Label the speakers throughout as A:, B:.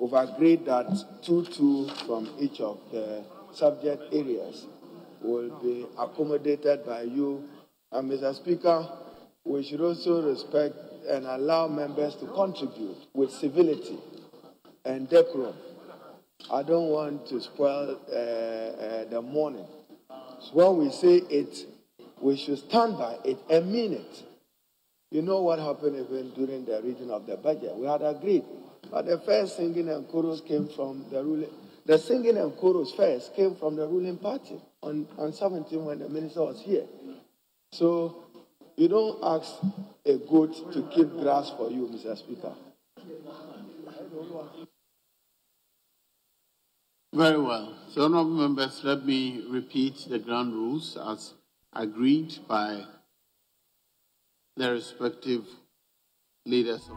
A: we've agreed that 2 from each of the subject areas will be accommodated by you. And Mr. Speaker, we should also respect and allow members to contribute with civility and decorum. I don't want to spoil the morning. So when we say it, we should stand by it and mean it. You know what happened even during the reading of the budget. We had agreed, but the first singing and chorus came from the ruling. The singing and chorus first came from the ruling party on 17 when the minister was here. So you don't ask a goat to keep grass for you, Mr. Speaker.
B: Very well. So, honorable members, let me repeat the ground rules as agreed by the respective leaders.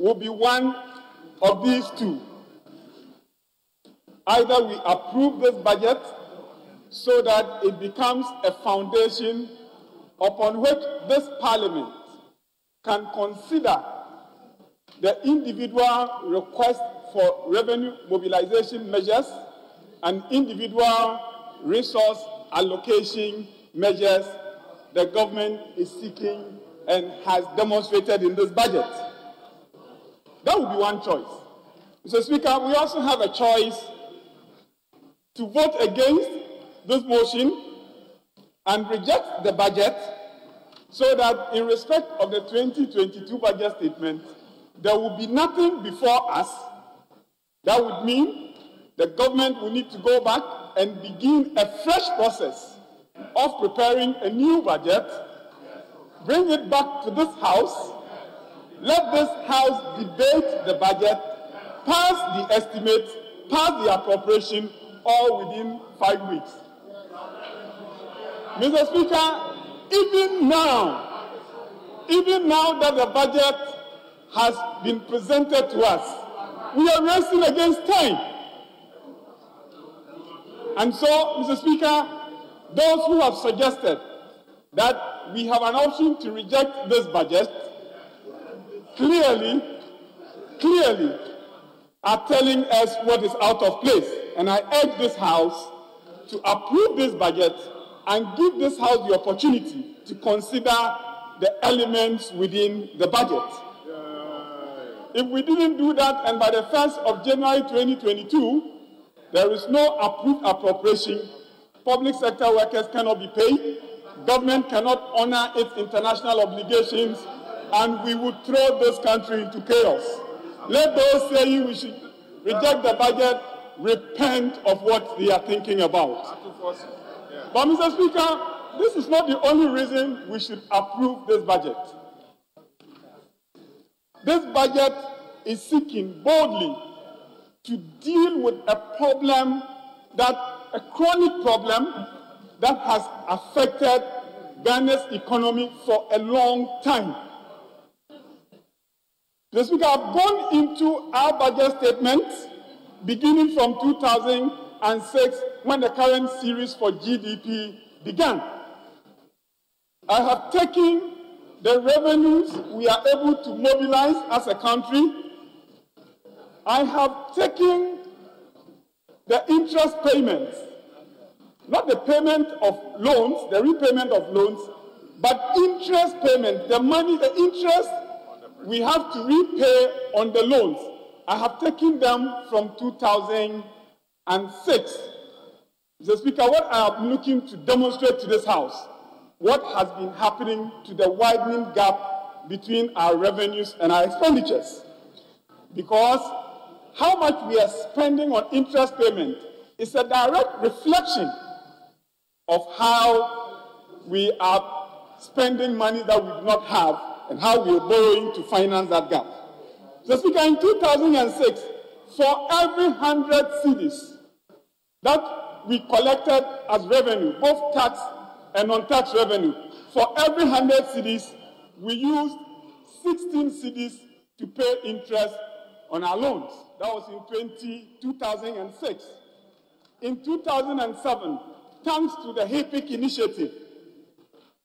C: Will be one of these two. Either we approve this budget so that it becomes a foundation upon which this parliament can consider the individual request for revenue mobilization measures and individual resource allocation measures the government is seeking and has demonstrated in this budget. That would be one choice. Mr. Speaker, we also have a choice to vote against this motion and reject the budget so that in respect of the 2022 budget statement, there will be nothing before us. That would mean the government will need to go back and begin a fresh process of preparing a new budget, bring it back to this House, let this House debate the budget, pass the estimate, pass the appropriation, all within 5 weeks. Mr. Speaker, even now that the budget has been presented to us, we are racing against time. And so, Mr. Speaker, those who have suggested that we have an option to reject this budget clearly are telling us what is out of place. And I urge this House to approve this budget and give this House the opportunity to consider the elements within the budget. If we didn't do that, and by the 1st of January 2022, there is no approved appropriation, public sector workers cannot be paid, government cannot honor its international obligations, and we would throw this country into chaos. Let those saying we should reject the budget repent of what they are thinking about. But, Mr. Speaker, this is not the only reason we should approve this budget. This budget is seeking boldly to deal with a chronic problem that has affected Ghana's economy for a long time. Mr. Speaker, I've gone into our budget statements beginning from 2006 when the current series for GDP began. I have taken the revenues we are able to mobilize as a country. I have taken the interest payments, not the payment of loans, the repayment of loans, but interest payment, the money, the interest we have to repay on the loans. I have taken them from 2006. Mr. Speaker, what I am looking to demonstrate to this House, what has been happening to the widening gap between our revenues and our expenditures. Because how much we are spending on interest payment is a direct reflection of how we are spending money that we do not have and how we are borrowing to finance that gap. Mr. Speaker, in 2006, for every 100 cedis that we collected as revenue, both tax and non-tax revenue, for every 100 cedis, we used 16 cedis to pay interest on our loans. That was in 2006. In 2007, thanks to the HAPIC initiative,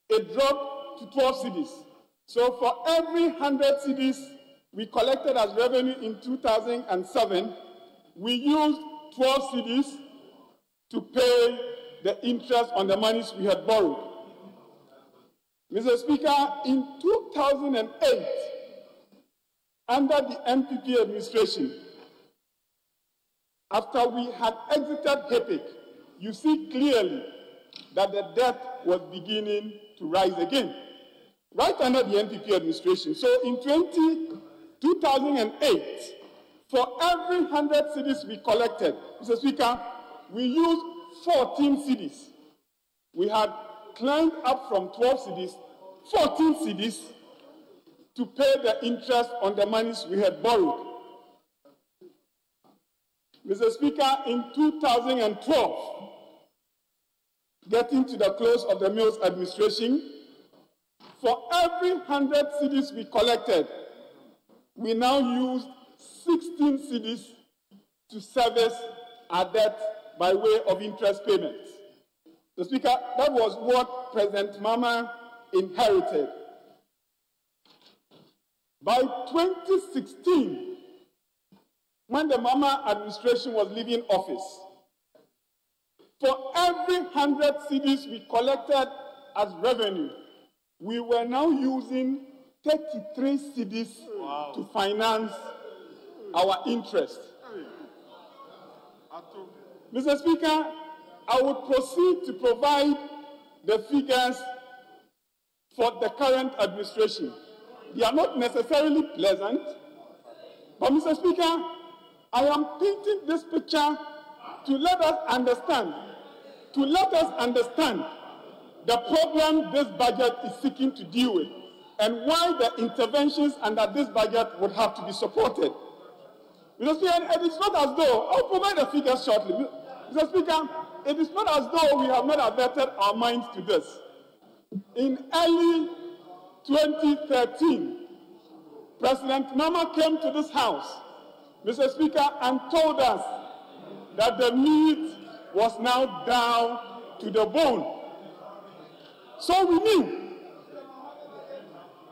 C: it dropped to 12 cedis. So for every 100 cedis we collected as revenue in 2007, we used 12 cedis to pay the interest on the monies we had borrowed. Mr. Speaker, in 2008, under the NPP administration, after we had exited HAPIC, you see clearly that the debt was beginning to rise again, right under the NPP administration. So in 2008, for every 100 cedis we collected, Mr. Speaker, we used 14 cedis. We had climbed up from 12 cedis, 14 cedis to pay the interest on the monies we had borrowed. Mr. Speaker, in 2012, getting to the close of the Mills administration, for every 100 cedis we collected, we now used 16 cedis to service our debt by way of interest payments. Mr. Speaker, that was what President Mahama inherited. By 2016, when the Mahama administration was leaving office, for every 100 cedis we collected as revenue, we were now using 33 cedis to finance our interest. Mr. Speaker, I would proceed to provide the figures for the current administration. They are not necessarily pleasant, but Mr. Speaker, I am painting this picture to let us understand the problem this budget is seeking to deal with and why the interventions under this budget would have to be supported. Mr. Speaker, it is not as though, I'll provide the figures shortly. Mr. Speaker, it is not as though we have not averted our minds to this. In early 2013, President Mahama came to this House, Mr. Speaker, and told us that the meat was now down to the bone. So we knew.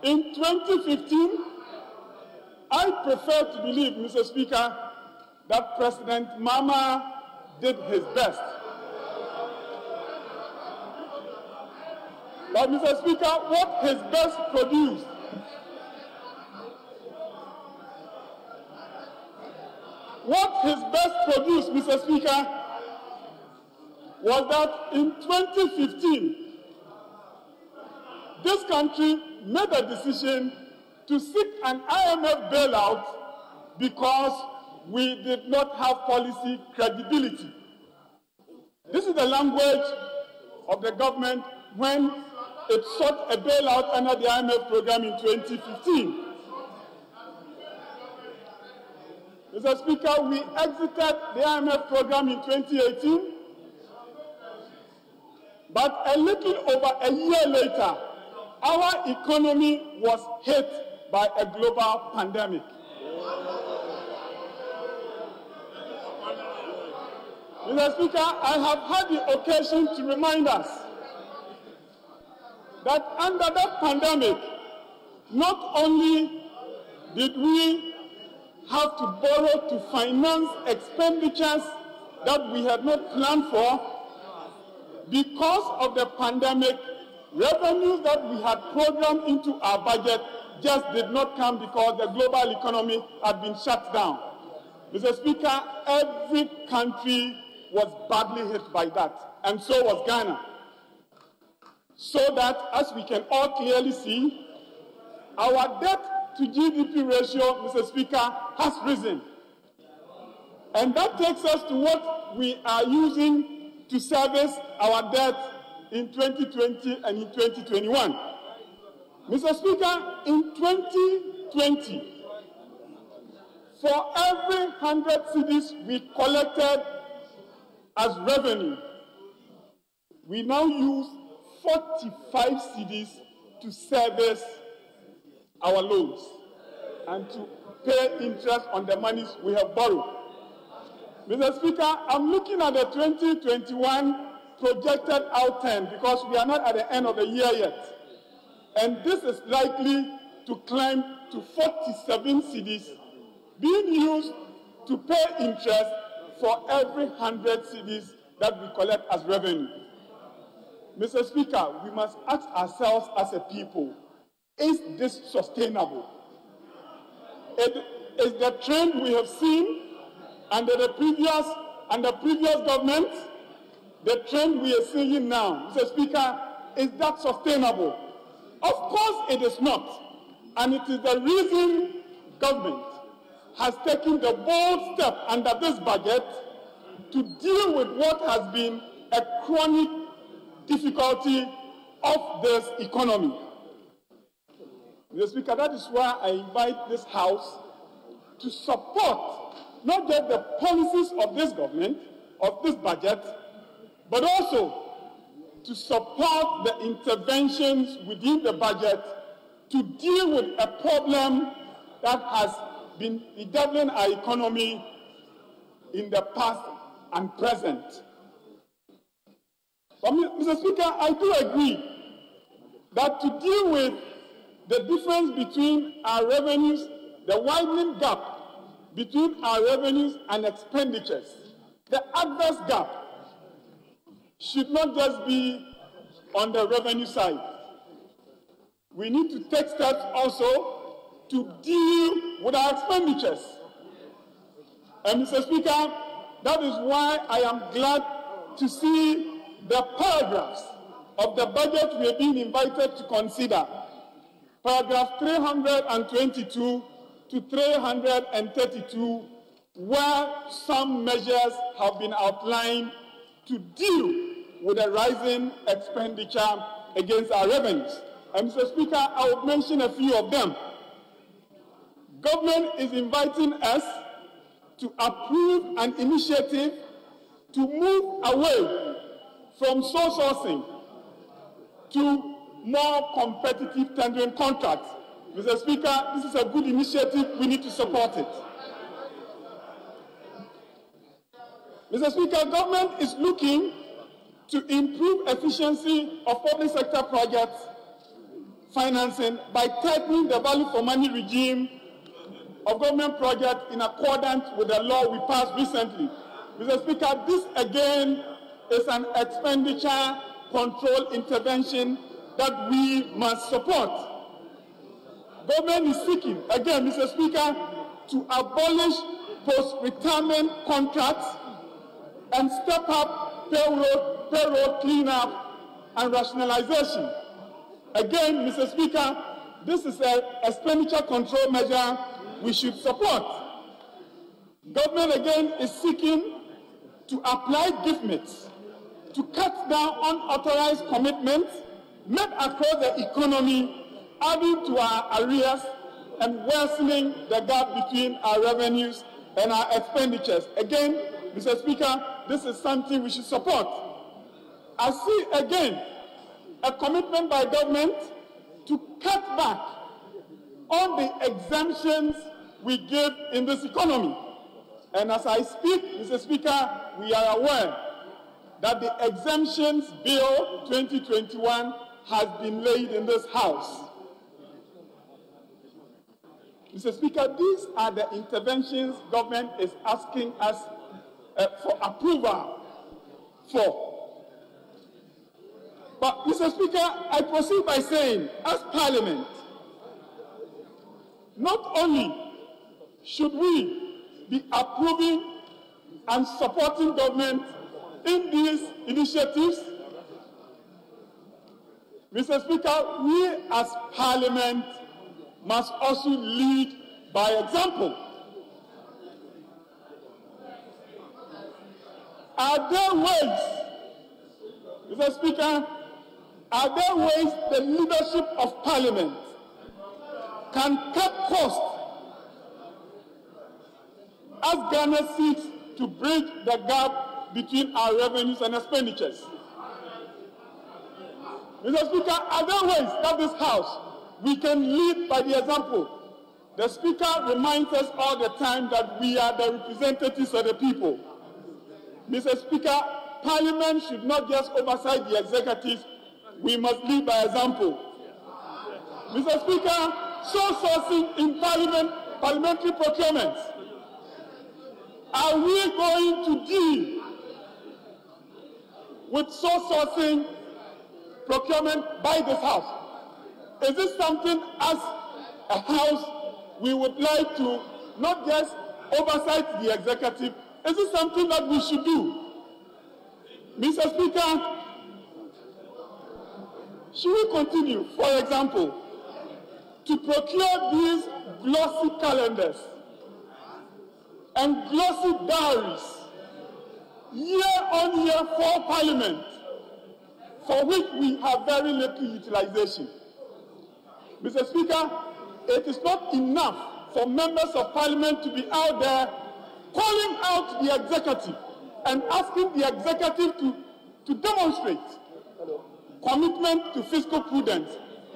C: In 2015, I prefer to believe, Mr. Speaker, that President Mahama did his best. But, Mr. Speaker, what his best produced Mr. Speaker, was that in 2015, this country made a decision to seek an IMF bailout because we did not have policy credibility. This is the language of the government when it sought a bailout under the IMF program in 2015. Mr. Speaker, we exited the IMF program in 2018, but a little over a year later, our economy was hit by a global pandemic. Mr. Speaker, I have had the occasion to remind us that under that pandemic, not only did we have to borrow to finance expenditures that we had not planned for, because of the pandemic, revenues that we had programmed into our budget just did not come because the global economy had been shut down. Mr. Speaker, every country was badly hit by that, and so was Ghana. So that, as we can all clearly see, our debt to GDP ratio, Mr. Speaker, has risen. And that takes us to what we are using to service our debt in 2020 and in 2021. Mr. Speaker, in 2020, for every 100 cedis we collected as revenue, we now use 45 cedis to service our loans and to pay interest on the monies we have borrowed. Mr. Speaker, I'm looking at the 2021 projected outturn because we are not at the end of the year yet. And this is likely to climb to 47 cedis being used to pay interest for every 100 cedis that we collect as revenue. Mr. Speaker, we must ask ourselves as a people, is this sustainable? It is the trend we have seen under the previous government, the trend we are seeing now. Mr. Speaker, is that sustainable? Of course it is not. And it is the reason government has taken the bold step under this budget to deal with what has been a chronic difficulty of this economy. Mr. Speaker, that is why I invite this House to support not just the policies of this government, of this budget, but also to support the interventions within the budget to deal with a problem that has been bedeviling our economy in the past and present. But, Mr. Speaker, I do agree that to deal with the difference between our revenues, the widening gap between our revenues and expenditures, the adverse gap should not just be on the revenue side. We need to take steps also to deal with our expenditures. And Mr. Speaker, that is why I am glad to see the paragraphs of the budget we have been invited to consider. Paragraph 322 to 332, where some measures have been outlined to deal with the rising expenditure against our revenues. And Mr. Speaker, I will mention a few of them. Government is inviting us to approve an initiative to move away from sole sourcing to more competitive tendering contracts. Mr. Speaker, this is a good initiative. We need to support it. Mr. Speaker, government is looking to improve efficiency of public sector projects financing by tightening the value for money regime of government projects in accordance with the law we passed recently. Mr. Speaker, this again is an expenditure control intervention that we must support. Government is seeking, again, Mr. Speaker, to abolish post-retirement contracts and step up payroll cleanup and rationalization. Again, Mr. Speaker, this is an expenditure control measure we should support. Government again is seeking to apply gift to cut down unauthorized commitments made across the economy, adding to our arrears and worsening the gap between our revenues and our expenditures. Again, Mr. Speaker, this is something we should support. I see again a commitment by government to cut back on the exemptions we give in this economy. And as I speak, Mr. Speaker, we are aware that the Exemptions Bill 2021 has been laid in this House. Mr. Speaker, these are the interventions government is asking us for approval for. But, Mr. Speaker, I proceed by saying, as Parliament, not only should we be approving and supporting government in these initiatives, Mr. Speaker, we as Parliament must also lead by example. Are there ways, Mr. Speaker, are there ways the leadership of Parliament can cut costs as Ghana seeks to bridge the gap between our revenues and expenditures? Mr. Speaker, are there ways that this House we can lead by the example? The Speaker reminds us all the time that we are the representatives of the people. Mr. Speaker, Parliament should not just oversight the executive, we must lead by example. Mr. Speaker, sole sourcing in parliamentary procurements. Are we going to deal with sole sourcing procurement by this House? Is this something as a House we would like to not just oversight the executive? Is this something that we should do? Mr. Speaker, should we continue, for example, to procure these glossy calendars and glossy diaries year on year for Parliament, for which we have very little utilization? Mr. Speaker, it is not enough for members of Parliament to be out there calling out the executive and asking the executive to demonstrate commitment to fiscal prudence.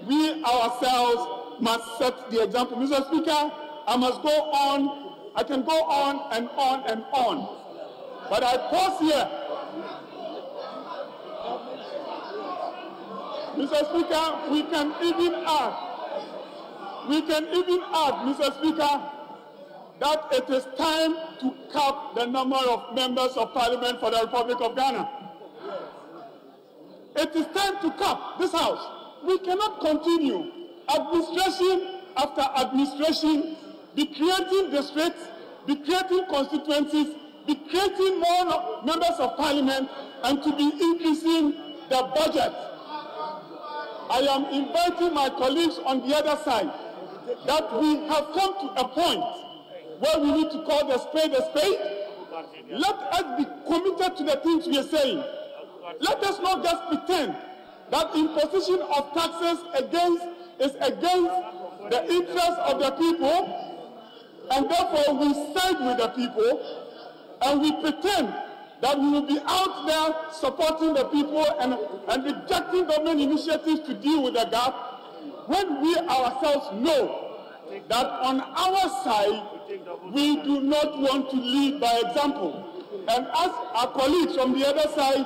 C: We ourselves must set the example. Mr. Speaker, I must go on. I can go on and on and on. But I pause here. Mr. Speaker, we can even add, Mr. Speaker, that it is time to cap the number of members of Parliament for the Republic of Ghana. It is time to cap this House. We cannot continue administration after administration, be creating districts, be creating constituencies, be creating more members of Parliament, and to be increasing the budget. I am inviting my colleagues on the other side that we have come to a point where we need to call the spade a spade. Let us be committed to the things we are saying. Let us not just pretend that imposition of taxes is against the interests of the people, and therefore we side with the people, and we pretend that we will be out there supporting the people and rejecting government initiatives to deal with the gap, when we ourselves know that on our side, we do not want to lead by example. And as our colleagues from the other side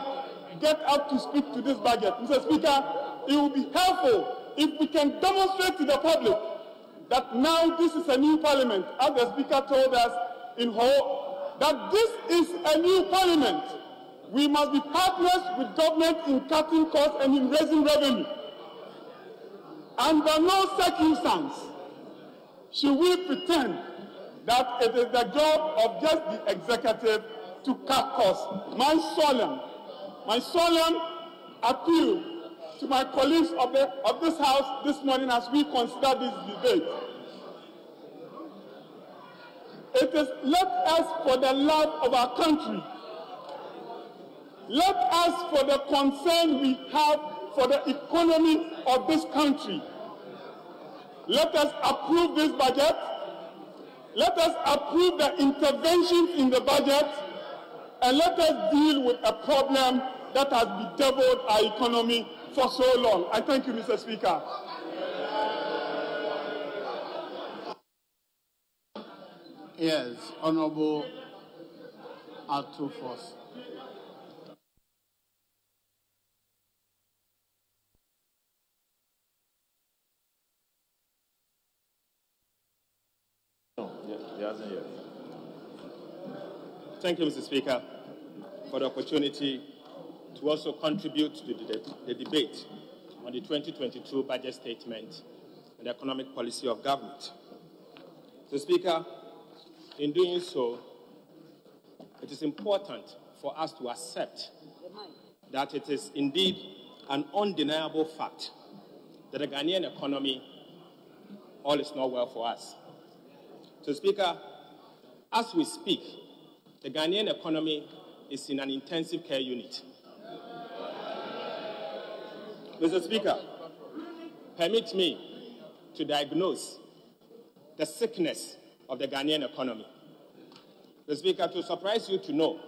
C: get up to speak to this budget, Mr. Speaker, it will be helpful if we can demonstrate to the public that now this is a new Parliament, as the Speaker told us in Ho, that this is a new Parliament. We must be partners with government in cutting costs and in raising revenue. Under no circumstance should we pretend that it is the job of just the executive to cut costs. My solemn appeal to my colleagues of this House this morning as we consider this debate It is let us, for the love of our country, let us, for the concern we have for the economy of this country, let us approve this budget. Let us approve the interventions in the budget, and let us deal with a problem that has bedeviled our economy for so long. I thank you, Mr. Speaker.
B: Yes, Honorable Atufos.
D: Thank you, Mr. Speaker, for the opportunity to also contribute to the debate on the 2022 budget statement and the economic policy of government. Mr. Speaker, in doing so, it is important for us to accept that it is indeed an undeniable fact that the Ghanaian economy, all is not well for us. So, Speaker, as we speak, the Ghanaian economy is in an intensive care unit. Mr. Speaker, permit me to diagnose the sickness of the Ghanaian economy. Mr. Speaker, to surprise you to know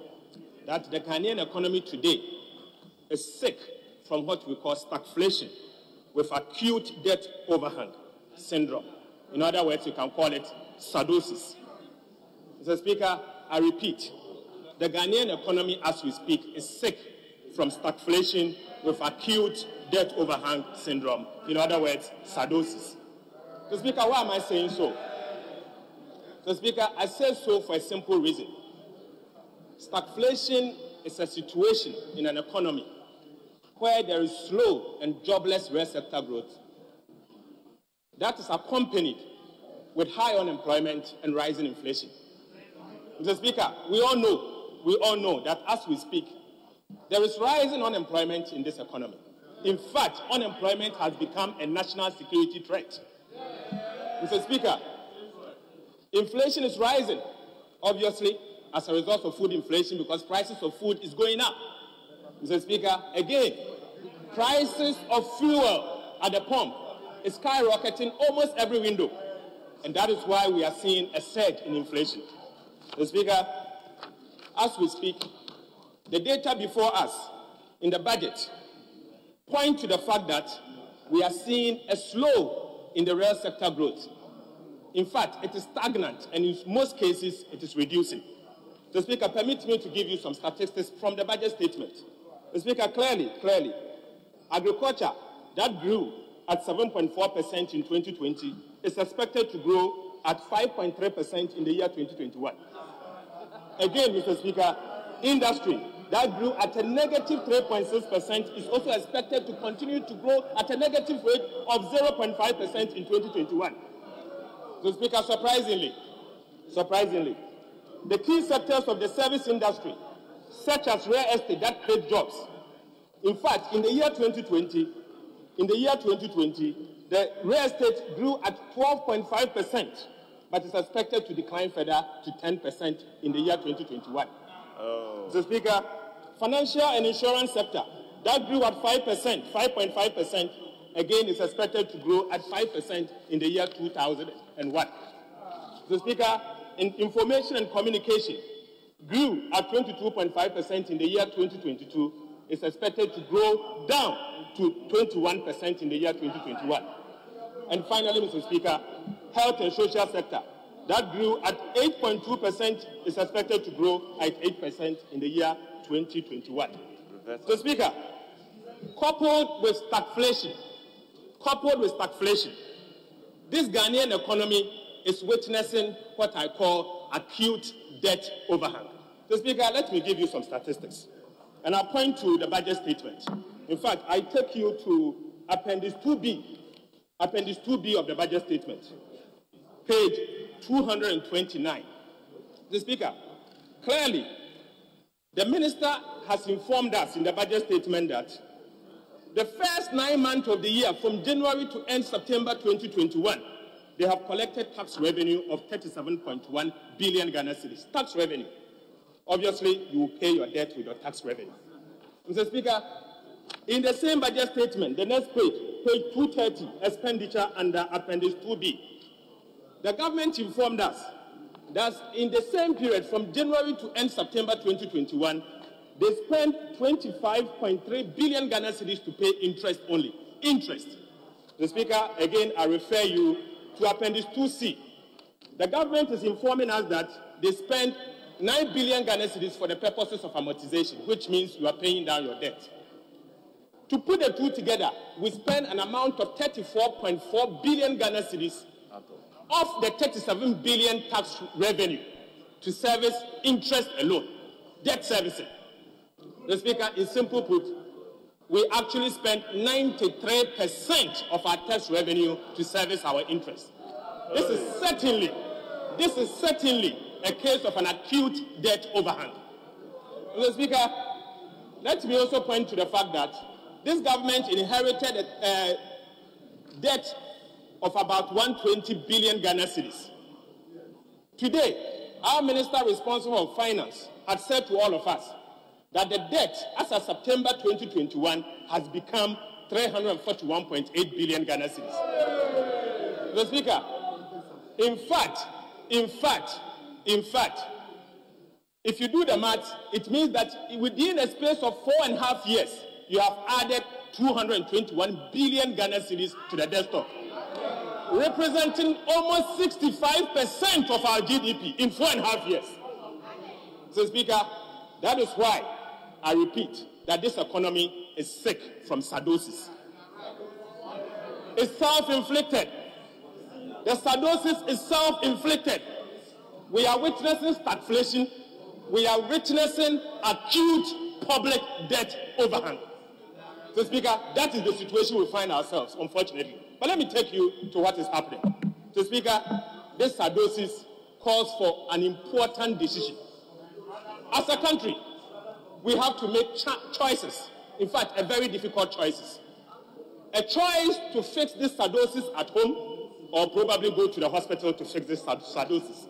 D: that the Ghanaian economy today is sick from what we call stagflation with acute debt overhang syndrome. In other words, you can call it sardosis. Mr. Speaker, I repeat, the Ghanaian economy as we speak is sick from stagflation with acute debt overhang syndrome. In other words, sardosis. Mr. Speaker, why am I saying so? Mr. Speaker, I say so for a simple reason. Stagflation is a situation in an economy where there is slow and jobless real sector growth that is accompanied with high unemployment and rising inflation. Mr. Speaker, we all know that as we speak, there is rising unemployment in this economy. In fact, unemployment has become a national security threat. Mr. Speaker, inflation is rising, obviously, as a result of food inflation because prices of food is going up. Mr. Speaker, again, prices of fuel at the pump is skyrocketing almost every window. And that is why we are seeing a surge in inflation. Mr. Speaker, as we speak, the data before us in the budget point to the fact that we are seeing a slow in the real sector growth. In fact, it is stagnant, and in most cases, it is reducing. Mr. Speaker, permit me to give you some statistics from the budget statement. Mr. Speaker, clearly, agriculture that grew at 7.4% in 2020 is expected to grow at 5.3% in the year 2021. Again, Mr. Speaker, industry that grew at a negative 3.6% is also expected to continue to grow at a negative rate of 0.5% in 2021. Mr. Speaker, surprisingly, the key sectors of the service industry, such as real estate that create jobs. In fact, in the year 2020, the real estate grew at 12.5%, but is expected to decline further to 10% in the year 2021. Mr. Speaker, financial and insurance sector that grew at 5.5%, again is expected to grow at 5% in the year 2001. Mr. Speaker, in information and communication grew at 22.5% in the year 2022, is expected to grow down to 21% in the year 2021. And finally, Mr. Speaker, health and social sector that grew at 8.2% is expected to grow at 8% in the year 2021. Mr. Speaker, coupled with stagflation, this Ghanaian economy is witnessing what I call acute debt overhang. Mr. Speaker, let me give you some statistics. And I'll point to the budget statement. In fact, I take you to Appendix 2B of the budget statement, page 229. Mr. Speaker, clearly, the minister has informed us in the budget statement that the first 9 months of the year, from January to end September 2021, they have collected tax revenue of 37.1 billion Ghana cedis. Tax revenue. Obviously, you will pay your debt with your tax revenue. Mr. Speaker, in the same budget statement, the next page, page 230, expenditure under Appendix 2B, the government informed us that in the same period, from January to end September 2021, they spent 25.3 billion Ghana cedis to pay interest only. Interest. Mr. Speaker, again, I refer you to Appendix 2C. The government is informing us that they spent 9 billion Ghana cedis for the purposes of amortization, which means you are paying down your debt. To put the two together, we spend an amount of 34.4 billion Ghana cedis of the 37 billion tax revenue to service interest alone, debt servicing. The Speaker, in simple put, we actually spent 93% of our tax revenue to service our interest. This is certainly a case of an acute debt overhang. Mr. Speaker, let me also point to the fact that this government inherited a debt of about 120 billion Ghana cedis. Today, our minister responsible for finance had said to all of us that the debt as of September 2021 has become 341.8 billion Ghana cedis. Mr. Speaker, in fact, if you do the math, it means that within a space of 4.5 years, you have added 221 billion Ghana cedis to the debt stock, representing almost 65% of our GDP in 4.5 years. Mr. Speaker, that is why I repeat that this economy is sick from sardosis. It's self-inflicted. The sardosis is self-inflicted. We are witnessing stagflation. We are witnessing acute public debt overhang. So, Speaker, that is the situation we find ourselves, unfortunately. But let me take you to what is happening. So, Speaker, this sardosis calls for an important decision. As a country, we have to make choices. In fact, a very difficult choices. A choice to fix this sardosis at home, or probably go to the hospital to fix this sardosis.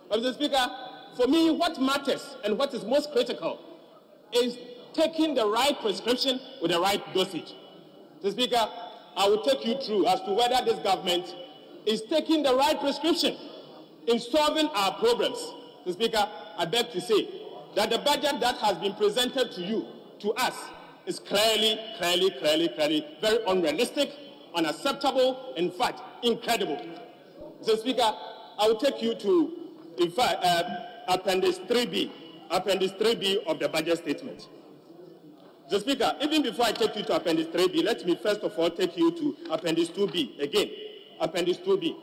D: But, Mr. Speaker, for me, what matters and what is most critical is taking the right prescription with the right dosage. Mr. Speaker, I will take you through as to whether this government is taking the right prescription in solving our problems. Mr. Speaker, I beg to say that the budget that has been presented to you, to us, is clearly very unrealistic, unacceptable, in fact, incredible. Mr. Speaker, I will take you to, in fact, Appendix 3B of the budget statement. Mr. Speaker, even before I take you to Appendix 3B, let me first of all take you to Appendix 2B. Again, Appendix 2B.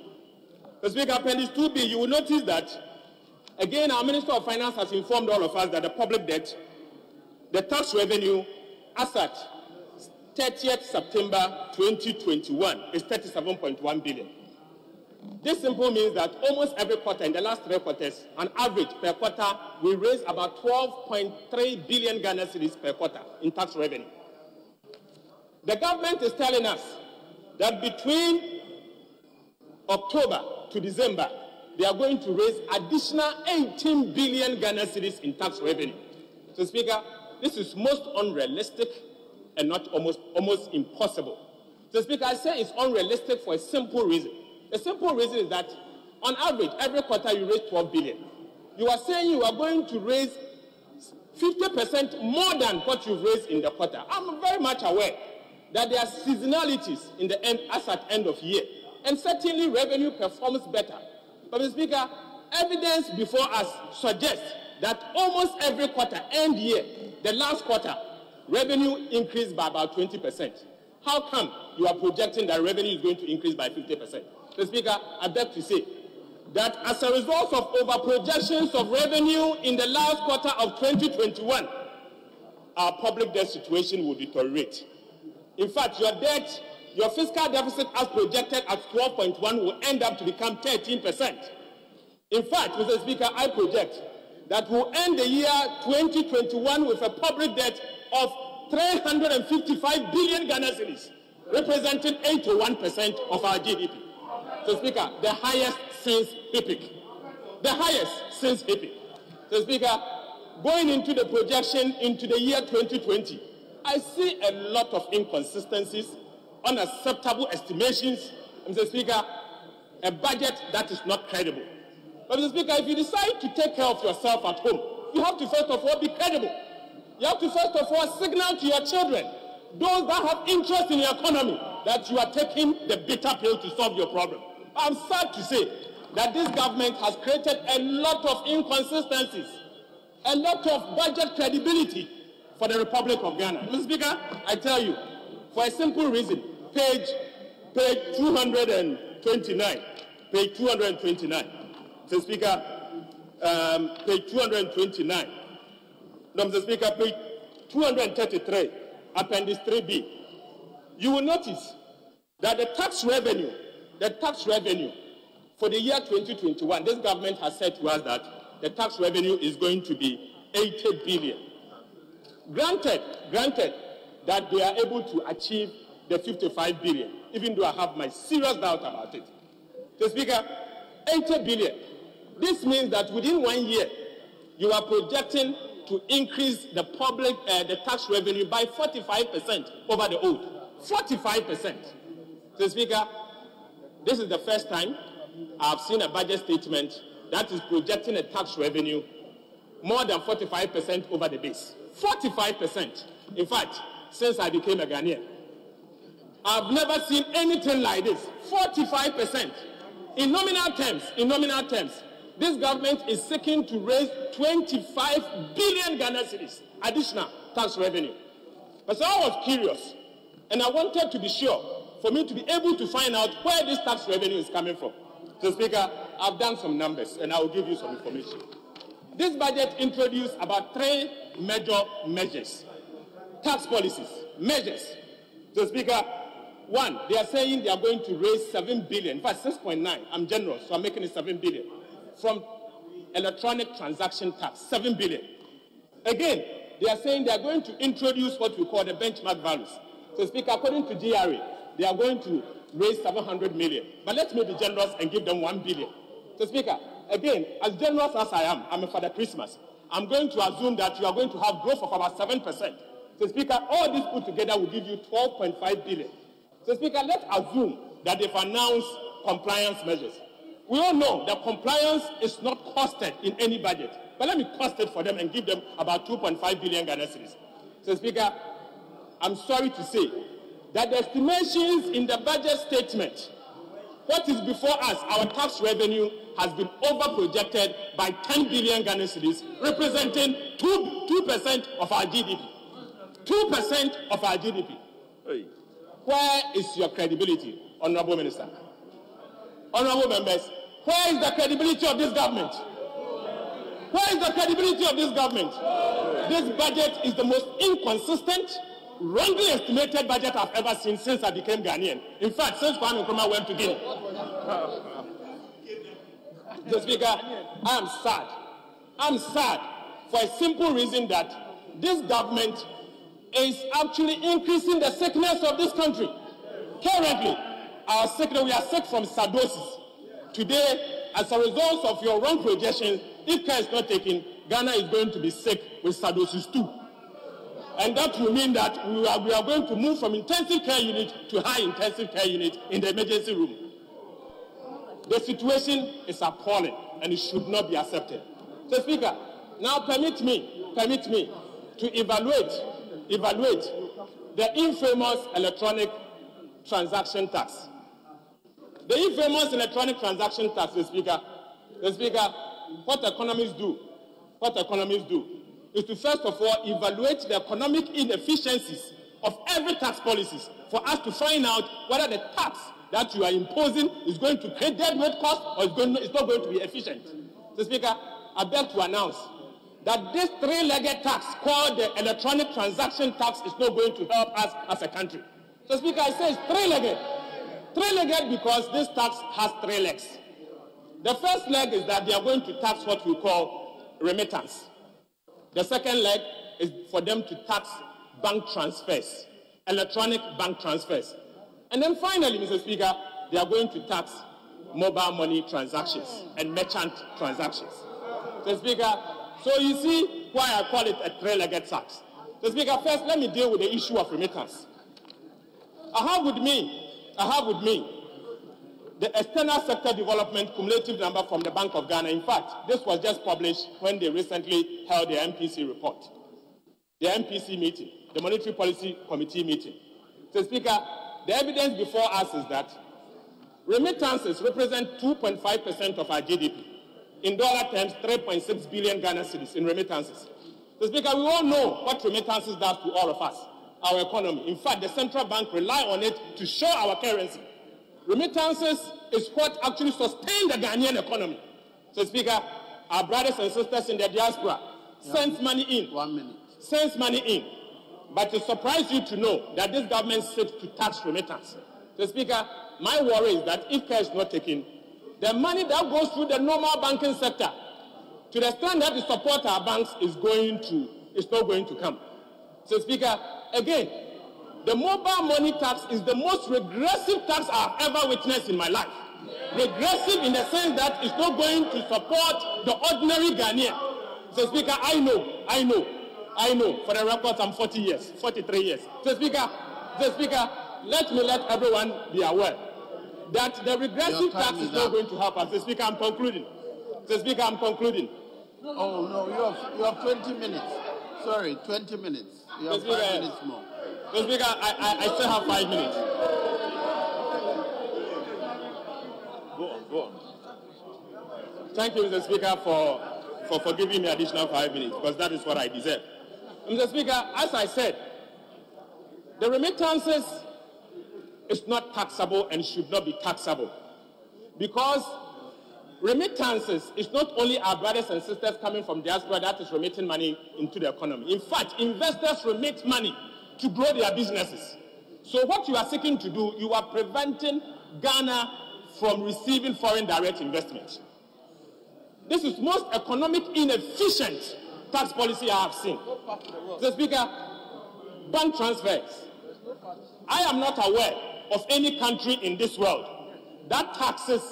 D: Mr. Speaker, Appendix 2B, you will notice that, again, our Minister of Finance has informed all of us that the public debt, the tax revenue, as at 30th September 2021 is 37.1 billion. This simply means that almost every quarter, in the last 3 quarters, on average per quarter, we raise about 12.3 billion Ghana cedis per quarter in tax revenue. The government is telling us that between October to December, they are going to raise additional 18 billion Ghana cedis in tax revenue. So, Speaker, this is most unrealistic and not almost impossible. So, Speaker, I say it's unrealistic for a simple reason. The simple reason is that, on average, every quarter you raise 12 billion. You are saying you are going to raise 50% more than what you've raised in the quarter. I'm very much aware that there are seasonalities in the end, as at end of year, and certainly revenue performs better. But, Mr. Speaker, evidence before us suggests that almost every quarter, end year, the last quarter, revenue increased by about 20%. How come you are projecting that revenue is going to increase by 50%? Mr. Speaker, I beg to say that as a result of over-projections of revenue in the last quarter of 2021, our public debt situation will deteriorate. In fact, your fiscal deficit as projected at 12.1 will end up to become 13%. In fact, Mr. Speaker, I project that we'll end the year 2021 with a public debt of 355 billion Ghana cedis, representing 81% of our GDP. Mr. Speaker, the highest since HIPIC. The highest since HIPIC. Mr. Speaker, going into the projection into the year 2020, I see a lot of inconsistencies, unacceptable estimations, Mr. Speaker, a budget that is not credible. But, Mr. Speaker, if you decide to take care of yourself at home, you have to first of all be credible. You have to first of all signal to your children, those that have interest in the economy, that you are taking the bitter pill to solve your problem. I'm sad to say that this government has created a lot of inconsistencies, a lot of budget credibility for the Republic of Ghana. Mr. Speaker, I tell you, for a simple reason, page 229, page 229, Mr. Speaker, page 229, no, Mr. Speaker, page 233, Appendix 3B, you will notice that the tax revenue for the year 2021, this government has said to us that the tax revenue is going to be 80 billion. Granted that they are able to achieve the 55 billion, even though I have my serious doubt about it. Mr. Speaker, 80 billion. This means that within 1 year, you are projecting to increase the tax revenue by 45% over the old. 45%. Mr. Speaker, this is the first time I've seen a budget statement that is projecting a tax revenue more than 45% over the base. 45%. In fact, since I became a Ghanaian, I've never seen anything like this. 45%. In nominal terms, this government is seeking to raise 25 billion Ghana cedis additional tax revenue. But so I was curious, and I wanted to be sure for me to be able to find out where this tax revenue is coming from. So, Speaker, I've done some numbers, and I will give you some information. This budget introduced about 3 major measures, tax policies, measures. So, Speaker, one, they are saying they are going to raise 7 billion, in fact, 6.9. I'm generous, so I'm making it 7 billion. From electronic transaction tax, 7 billion. Again, they are saying they are going to introduce what we call the benchmark values. So, Speaker, according to GRA, they are going to raise 700 million. But let me be generous and give them 1 billion. So, Speaker, again, as generous as I am, I'm a Father Christmas. I'm going to assume that you are going to have growth of about 7%. So, Speaker, all this put together will give you 12.5 billion. So, Speaker, let's assume that they've announced compliance measures. We all know that compliance is not costed in any budget. But let me cost it for them and give them about 2.5 billion Ghana cedis. So, Speaker, I'm sorry to say that the estimations in the budget statement, what is before us, our tax revenue has been over-projected by 10 billion Ghana cedis, representing 2% of our GDP. 2% of our GDP. Where is your credibility, Honorable Minister? Honorable members, where is the credibility of this government? Where is the credibility of this government? This budget is the most inconsistent, wrongly estimated budget I've ever seen since I became Ghanaian. In fact, since Kwame Nkrumah went to Guinea. Mr. Speaker, I am sad. I'm sad for a simple reason that this government is actually increasing the sickness of this country. Currently, our sickness, we are sick from sardosis. Today, as a result of your wrong projections, if care is not taken, Ghana is going to be sick with sardosis too. And that will mean that we are going to move from intensive care unit to high intensive care unit in the emergency room. The situation is appalling and it should not be accepted. So, Speaker, now permit me to evaluate the infamous electronic transaction tax. The infamous electronic transaction tax, the Speaker, what economists do is to first of all evaluate the economic inefficiencies of every tax policies for us to find out whether the tax that you are imposing is going to create deadweight cost or it's not going to be efficient. So, Speaker, I beg to announce that this three-legged tax called the electronic transaction tax is not going to help us as a country. So, Speaker, I say it's three-legged. Three-legged because this tax has 3 legs. The first leg is that they are going to tax what we call remittance. The second leg is for them to tax bank transfers, electronic bank transfers. And then finally, Mr. Speaker, they are going to tax mobile money transactions and merchant transactions. Mr. Speaker, so you see why I call it a three-legged tax. Mr. Speaker, first let me deal with the issue of remittance. I have with me the external sector development cumulative number from the Bank of Ghana. In fact, this was just published when they recently held the MPC report. The MPC meeting, the Monetary Policy Committee meeting. So, Speaker, the evidence before us is that remittances represent 2.5% of our GDP. In dollar terms, 3.6 billion Ghana cedis in remittances. So, Speaker, we all know what remittances does to all of us, our economy. In fact, the central bank rely on it to show our currency. Remittances is what actually sustains the Ghanaian economy. So, Speaker, our brothers and sisters in the diaspora sends money in.
B: 1 minute.
D: Sends money in. But it surprised you to know that this government seeks to tax remittance. So, Speaker, my worry is that if care is not taken, the money that goes through the normal banking sector, to the extent that it supports our banks, is not going to come. So, Speaker, again, the mobile money tax is the most regressive tax I've ever witnessed in my life. Regressive in the sense that it's not going to support the ordinary Ghanaian. So, Speaker, I know. For the record, I'm 43 years. So, Speaker, let everyone be aware that the regressive tax is not going to help us. So, Speaker, I'm concluding.
B: Oh, no, you have 20 minutes. Sorry, 20 minutes. You have 5 minutes more.
D: So, Speaker, I still have 5 minutes. Go on. Thank you, Mr. Speaker, for giving me additional 5 minutes, because that is what I deserve. Mr. Speaker, as I said, the remittances is not taxable and should not be taxable, because remittances is not only our brothers and sisters coming from diaspora that is remitting money into the economy. In fact, investors remit money to grow their businesses. So what you are seeking to do, you are preventing Ghana from receiving foreign direct investment. This is most economic inefficient tax policy I have seen. Mr. Speaker, bank transfers. I am not aware of any country in this world that taxes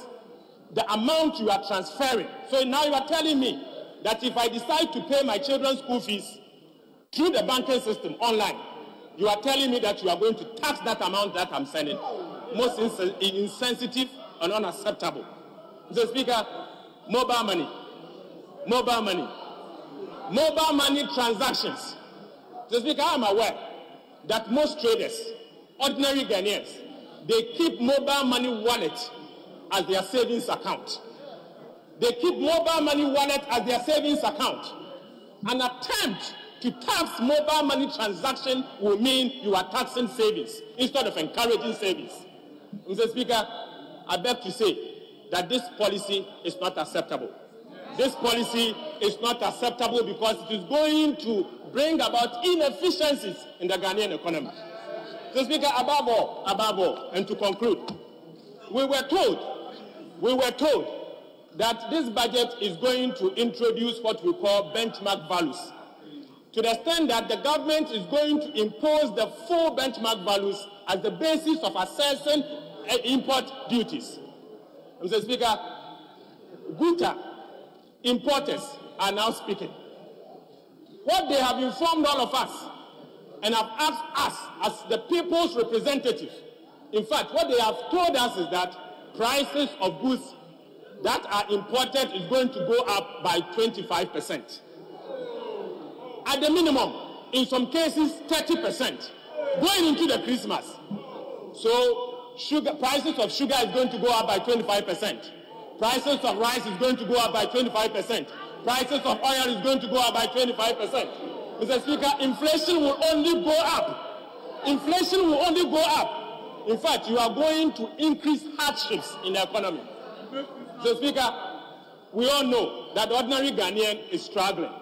D: the amount you are transferring. So now you are telling me that if I decide to pay my children's school fees through the banking system online, you are telling me that you are going to tax that amount that I'm sending. Most insensitive and unacceptable. Mr. Speaker, mobile money transactions. Mr. Speaker, I am aware that most traders, ordinary Ghanaians, they keep mobile money wallet as their savings account. They keep mobile money wallet as their savings account. An attempt to tax mobile money transaction will mean you are taxing savings instead of encouraging savings. Mr. Speaker, I beg to say that this policy is not acceptable. This policy is not acceptable because it is going to bring about inefficiencies in the Ghanaian economy. Mr. Speaker, above all, and to conclude, we were told that this budget is going to introduce what we call benchmark values, to the extent that the government is going to impose the full benchmark values as the basis of assessing import duties. Mr. Speaker, Guta importers are now speaking. What they have informed all of us and have asked us as the people's representative, in fact, what they have told us is that prices of goods that are imported is going to go up by 25%. At the minimum, in some cases, 30%, going into the Christmas. So prices of sugar is going to go up by 25%. Prices of rice is going to go up by 25%. Prices of oil is going to go up by 25%. Mr. Speaker, inflation will only go up. Inflation will only go up. In fact, you are going to increase hardships in the economy. Mr. Speaker, we all know that the ordinary Ghanaian is struggling.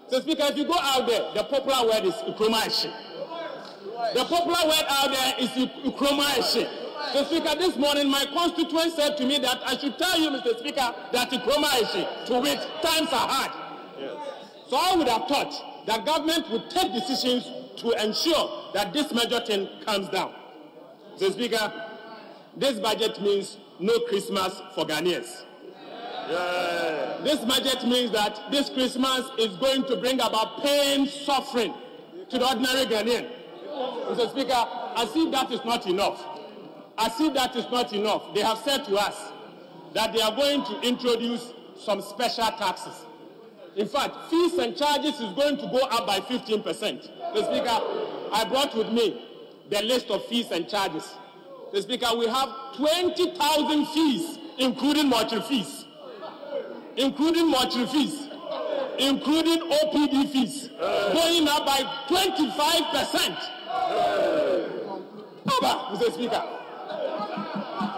D: Mr. Speaker, if you go out there, the popular word is Ukromaishi. The popular word out there is Ukromaishi. Mr. Speaker, this morning my constituent said to me that I should tell you, Mr. Speaker, that Ukromaishi, to which times are hard. Yes. So I would have thought that government would take decisions to ensure that this major thing comes down. Mr. Speaker, this budget means no Christmas for Ghanaians. Yeah. This budget means that this Christmas is going to bring about pain, suffering to the ordinary Ghanaian. Mr. Speaker, as if that is not enough, they have said to us that they are going to introduce some special taxes. In fact, fees and charges is going to go up by 15%. Mr. Speaker, I brought with me the list of fees and charges. Mr. Speaker, we have 20,000 fees, including mortuary fees, including OPD fees, going up by 25%. Mr. Speaker,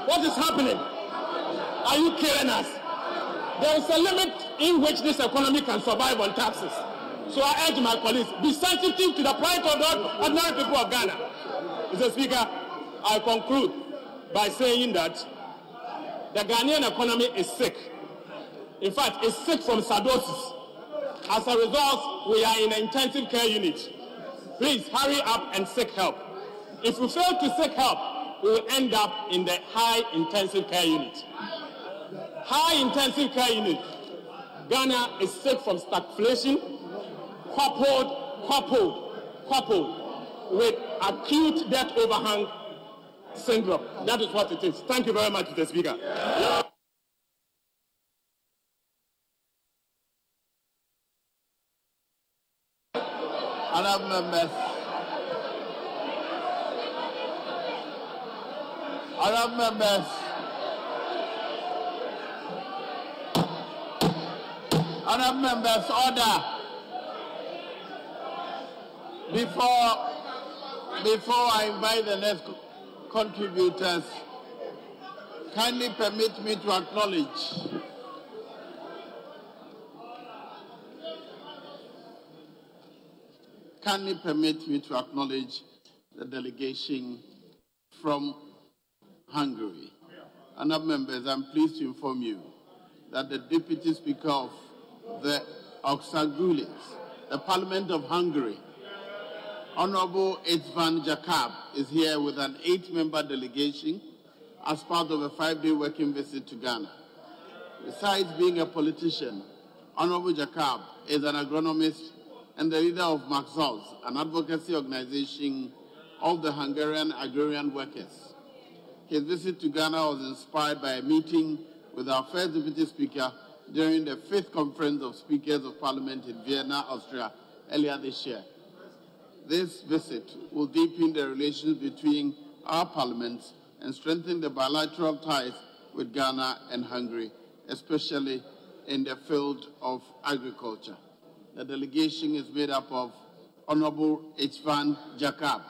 D: what is happening? Are you killing us? There is a limit in which this economy can survive on taxes. So I urge my colleagues, be sensitive to the plight of the ordinary people of Ghana. Mr. Speaker, I conclude by saying that the Ghanaian economy is sick. In fact, it's sick from cirrhosis. As a result, we are in an intensive care unit. Please hurry up and seek help. If we fail to seek help, we will end up in the high intensive care unit. High intensive care unit. Ghana is sick from stagflation, coupled with acute debt overhang syndrome. That is what it is. Thank you very much, Mr. Speaker.
B: Honourable members. Honourable members. Honourable members, order. Before I invite the next contributors, kindly permit me to acknowledge the delegation from Hungary. Honourable members, I'm pleased to inform you that the Deputy Speaker of the Oxagulis, the Parliament of Hungary, Honourable István Jakab, is here with an 8-member delegation as part of a 5-day working visit to Ghana. Besides being a politician, Honourable Jakab is an agronomist and the leader of Maxos, an advocacy organization of the Hungarian agrarian workers. His visit to Ghana was inspired by a meeting with our first Deputy Speaker during the 5th Conference of Speakers of Parliament in Vienna, Austria, earlier this year. This visit will deepen the relations between our parliaments and strengthen the bilateral ties with Ghana and Hungary, especially in the field of agriculture. The delegation is made up of Honourable István Jakab,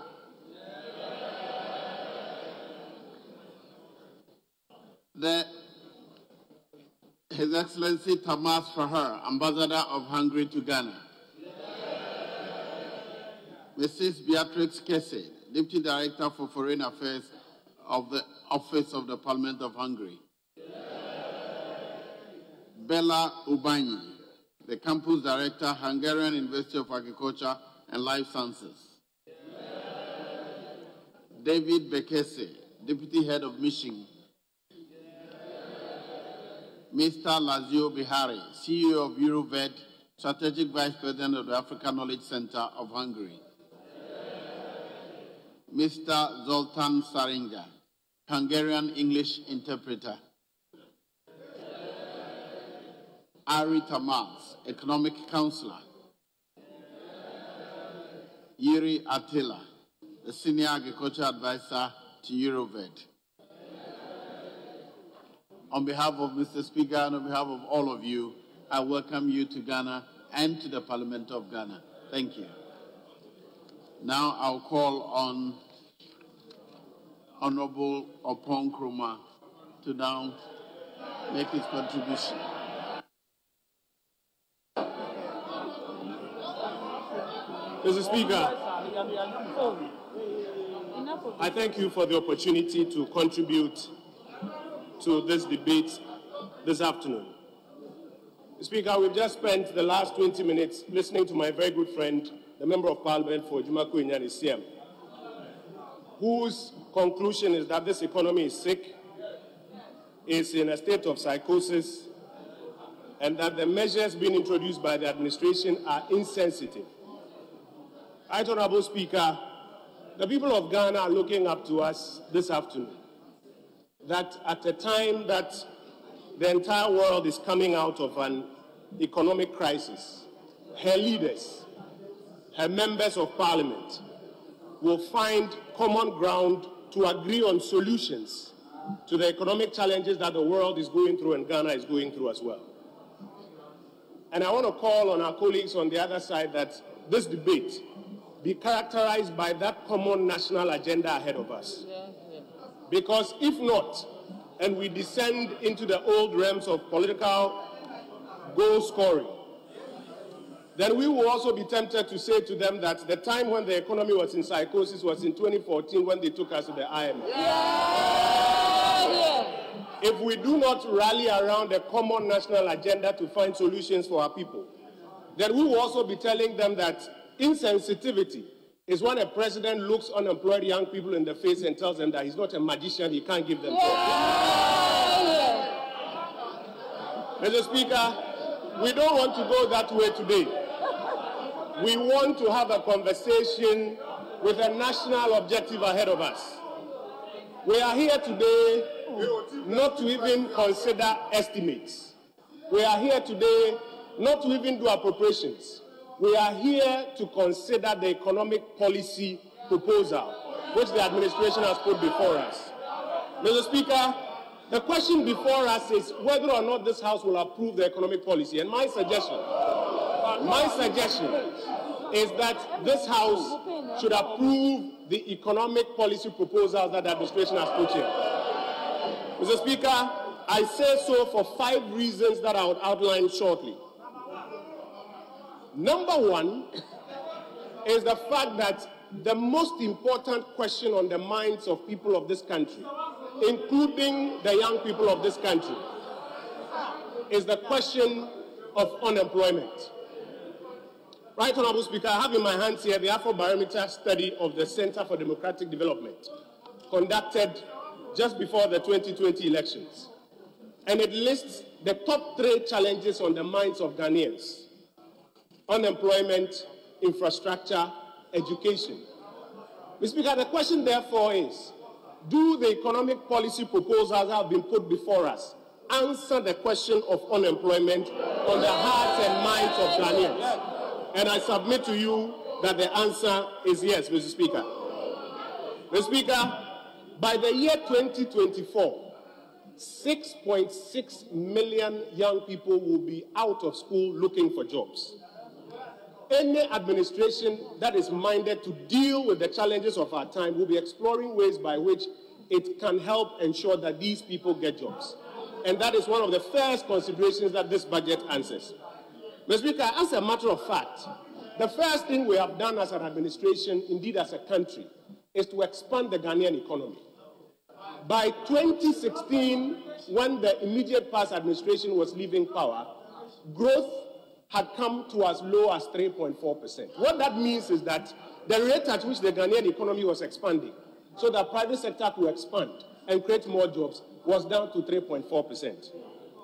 B: His Excellency Tamás Fehérr, Ambassador of Hungary to Ghana, Mrs. Beatrix Kessé, Deputy Director for Foreign Affairs of the Office of the Parliament of Hungary, Bella Ubanyi, the Campus Director, Hungarian University of Agriculture and Life Sciences, David Bekese, Deputy Head of Mission, Mr. Lazio Bihari, CEO of Euroved, Strategic Vice President of the African Knowledge Center of Hungary, Mr. Zoltan Saringa, Hungarian English interpreter, Ari Tamás, Economic Counselor, Yuri Attila, the Senior Agriculture Advisor to Euroved. On behalf of Mr. Speaker and on behalf of all of you, I welcome you to Ghana and to the Parliament of Ghana. Thank you. Now I'll call on Honourable Oppong Nkrumah to now make his contribution.
D: Mr. Speaker, I thank you for the opportunity to contribute to this debate this afternoon. Mr. Speaker, we've just spent the last 20 minutes listening to my very good friend, the Member of Parliament for Jumaku Inyani CM, whose conclusion is that this economy is sick, is in a state of psychosis and that the measures being introduced by the administration are insensitive. Right, Honorable Speaker, the people of Ghana are looking up to us this afternoon that at a time that the entire world is coming out of an economic crisis, her leaders, her members of parliament will find common ground to agree on solutions to the economic challenges that the world is going through and Ghana is going through as well. And I want to call on our colleagues on the other side that this debate be characterized by that common national agenda ahead of us. Because if not, and we descend into the old realms of political goal scoring, then we will also be tempted to say to them that the time when the economy was in psychosis was in 2014 when they took us to the IMF. If we do not rally around a common national agenda to find solutions for our people, then we will also be telling them that insensitivity is when a president looks unemployed young people in the face and tells them that he's not a magician, he can't give them jobs. Mr. Speaker, we don't want to go that way today. We want to have a conversation with a national objective ahead of us. We are here today not to even consider estimates. We are here today not to even do appropriations. We are here to consider the economic policy proposal which the administration has put before us. Mr. Speaker, the question before us is whether or not this House will approve the economic policy. And my suggestion is that this House should approve the economic policy proposals that the administration has put here. Mr. Speaker, I say so for 5 reasons that I will outline shortly. Number one is the fact that the most important question on the minds of people of this country, including the young people of this country, is the question of unemployment. Right, Honorable Speaker, I have in my hands here the Afrobarometer study of the Center for Democratic Development, conducted just before the 2020 elections. And it lists the top 3 challenges on the minds of Ghanaians: unemployment, infrastructure, education. Mr. Speaker, the question therefore is, do the economic policy proposals that have been put before us answer the question of unemployment on the hearts and minds of Ghanaians? And I submit to you that the answer is yes, Mr. Speaker. Mr. Speaker, by the year 2024, 6.6 million young people will be out of school looking for jobs. Any administration that is minded to deal with the challenges of our time will be exploring ways by which it can help ensure that these people get jobs. And that is one of the first considerations that this budget answers. Mr. Speaker, as a matter of fact, the first thing we have done as an administration, indeed as a country, is to expand the Ghanaian economy. By 2016, when the immediate past administration was leaving power, growth had come to as low as 3.4%. What that means is that the rate at which the Ghanaian economy was expanding, so that private sector could expand and create more jobs, was down to 3.4%.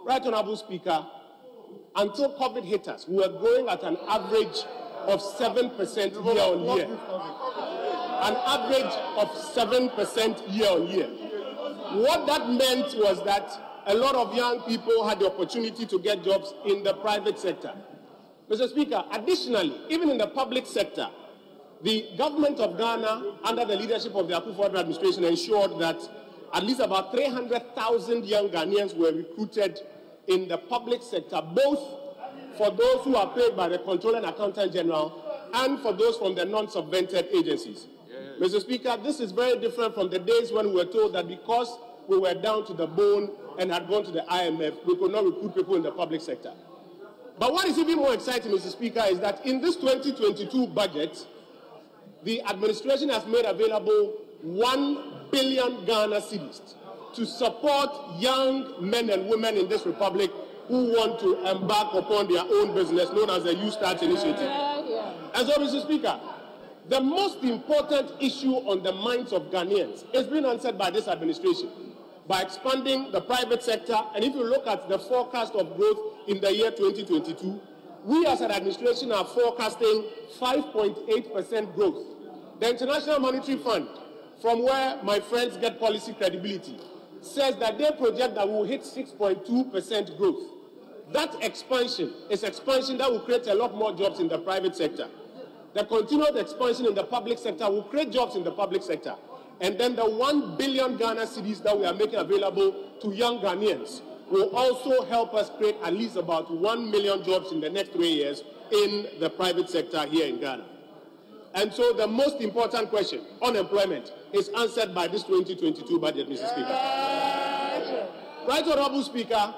D: Right, Honorable Speaker, until COVID hit us, we were growing at an average of 7% year on year. An average of 7% year on year. What that meant was that a lot of young people had the opportunity to get jobs in the private sector. Mr. Speaker, additionally, even in the public sector, the government of Ghana, under the leadership of the Akufo-Addo administration, ensured that at least about 300,000 young Ghanaians were recruited in the public sector, both for those who are paid by the Comptroller and Accountant General and for those from the non-subvented agencies. Mr. Speaker, this is very different from the days when we were told that because we were down to the bone and had gone to the IMF, we could not recruit people in the public sector. But what is even more exciting, Mr. Speaker, is that in this 2022 budget, the administration has made available 1 billion Ghana cedis to support young men and women in this republic who want to embark upon their own business, known as the Youth Start Initiative. And so, Mr. Speaker, the most important issue on the minds of Ghanaians is being answered by this administration. by expanding the private sector. And if you look at the forecast of growth in the year 2022, we as an administration are forecasting 5.8% growth. The International Monetary Fund, from where my friends get policy credibility, says that they project that we will hit 6.2% growth. That expansion is expansion that will create a lot more jobs in the private sector. The continued expansion in the public sector will create jobs in the public sector. And then the 1 billion Ghana cedis that we are making available to young Ghanaians will also help us create at least about 1 million jobs in the next 3 years in the private sector here in Ghana. And so the most important question, unemployment, is answered by this 2022 budget, Mr. Speaker. Right Honorable Speaker,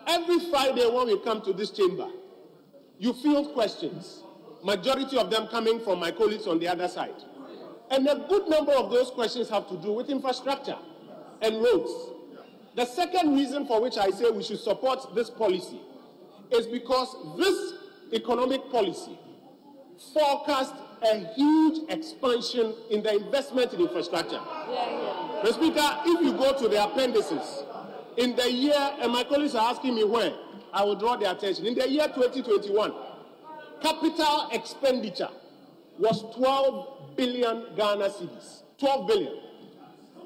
D: every Friday when we come to this chamber, you field questions, majority of them coming from my colleagues on the other side. And a good number of those questions have to do with infrastructure and roads. The second reason for which I say we should support this policy is because this economic policy forecast a huge expansion in the investment in infrastructure. Mr. Speaker, if you go to the appendices, in the year, and my colleagues are asking me where, I will draw their attention. In the year 2021, capital expenditure was 12 billion Ghana cedis. 12 billion.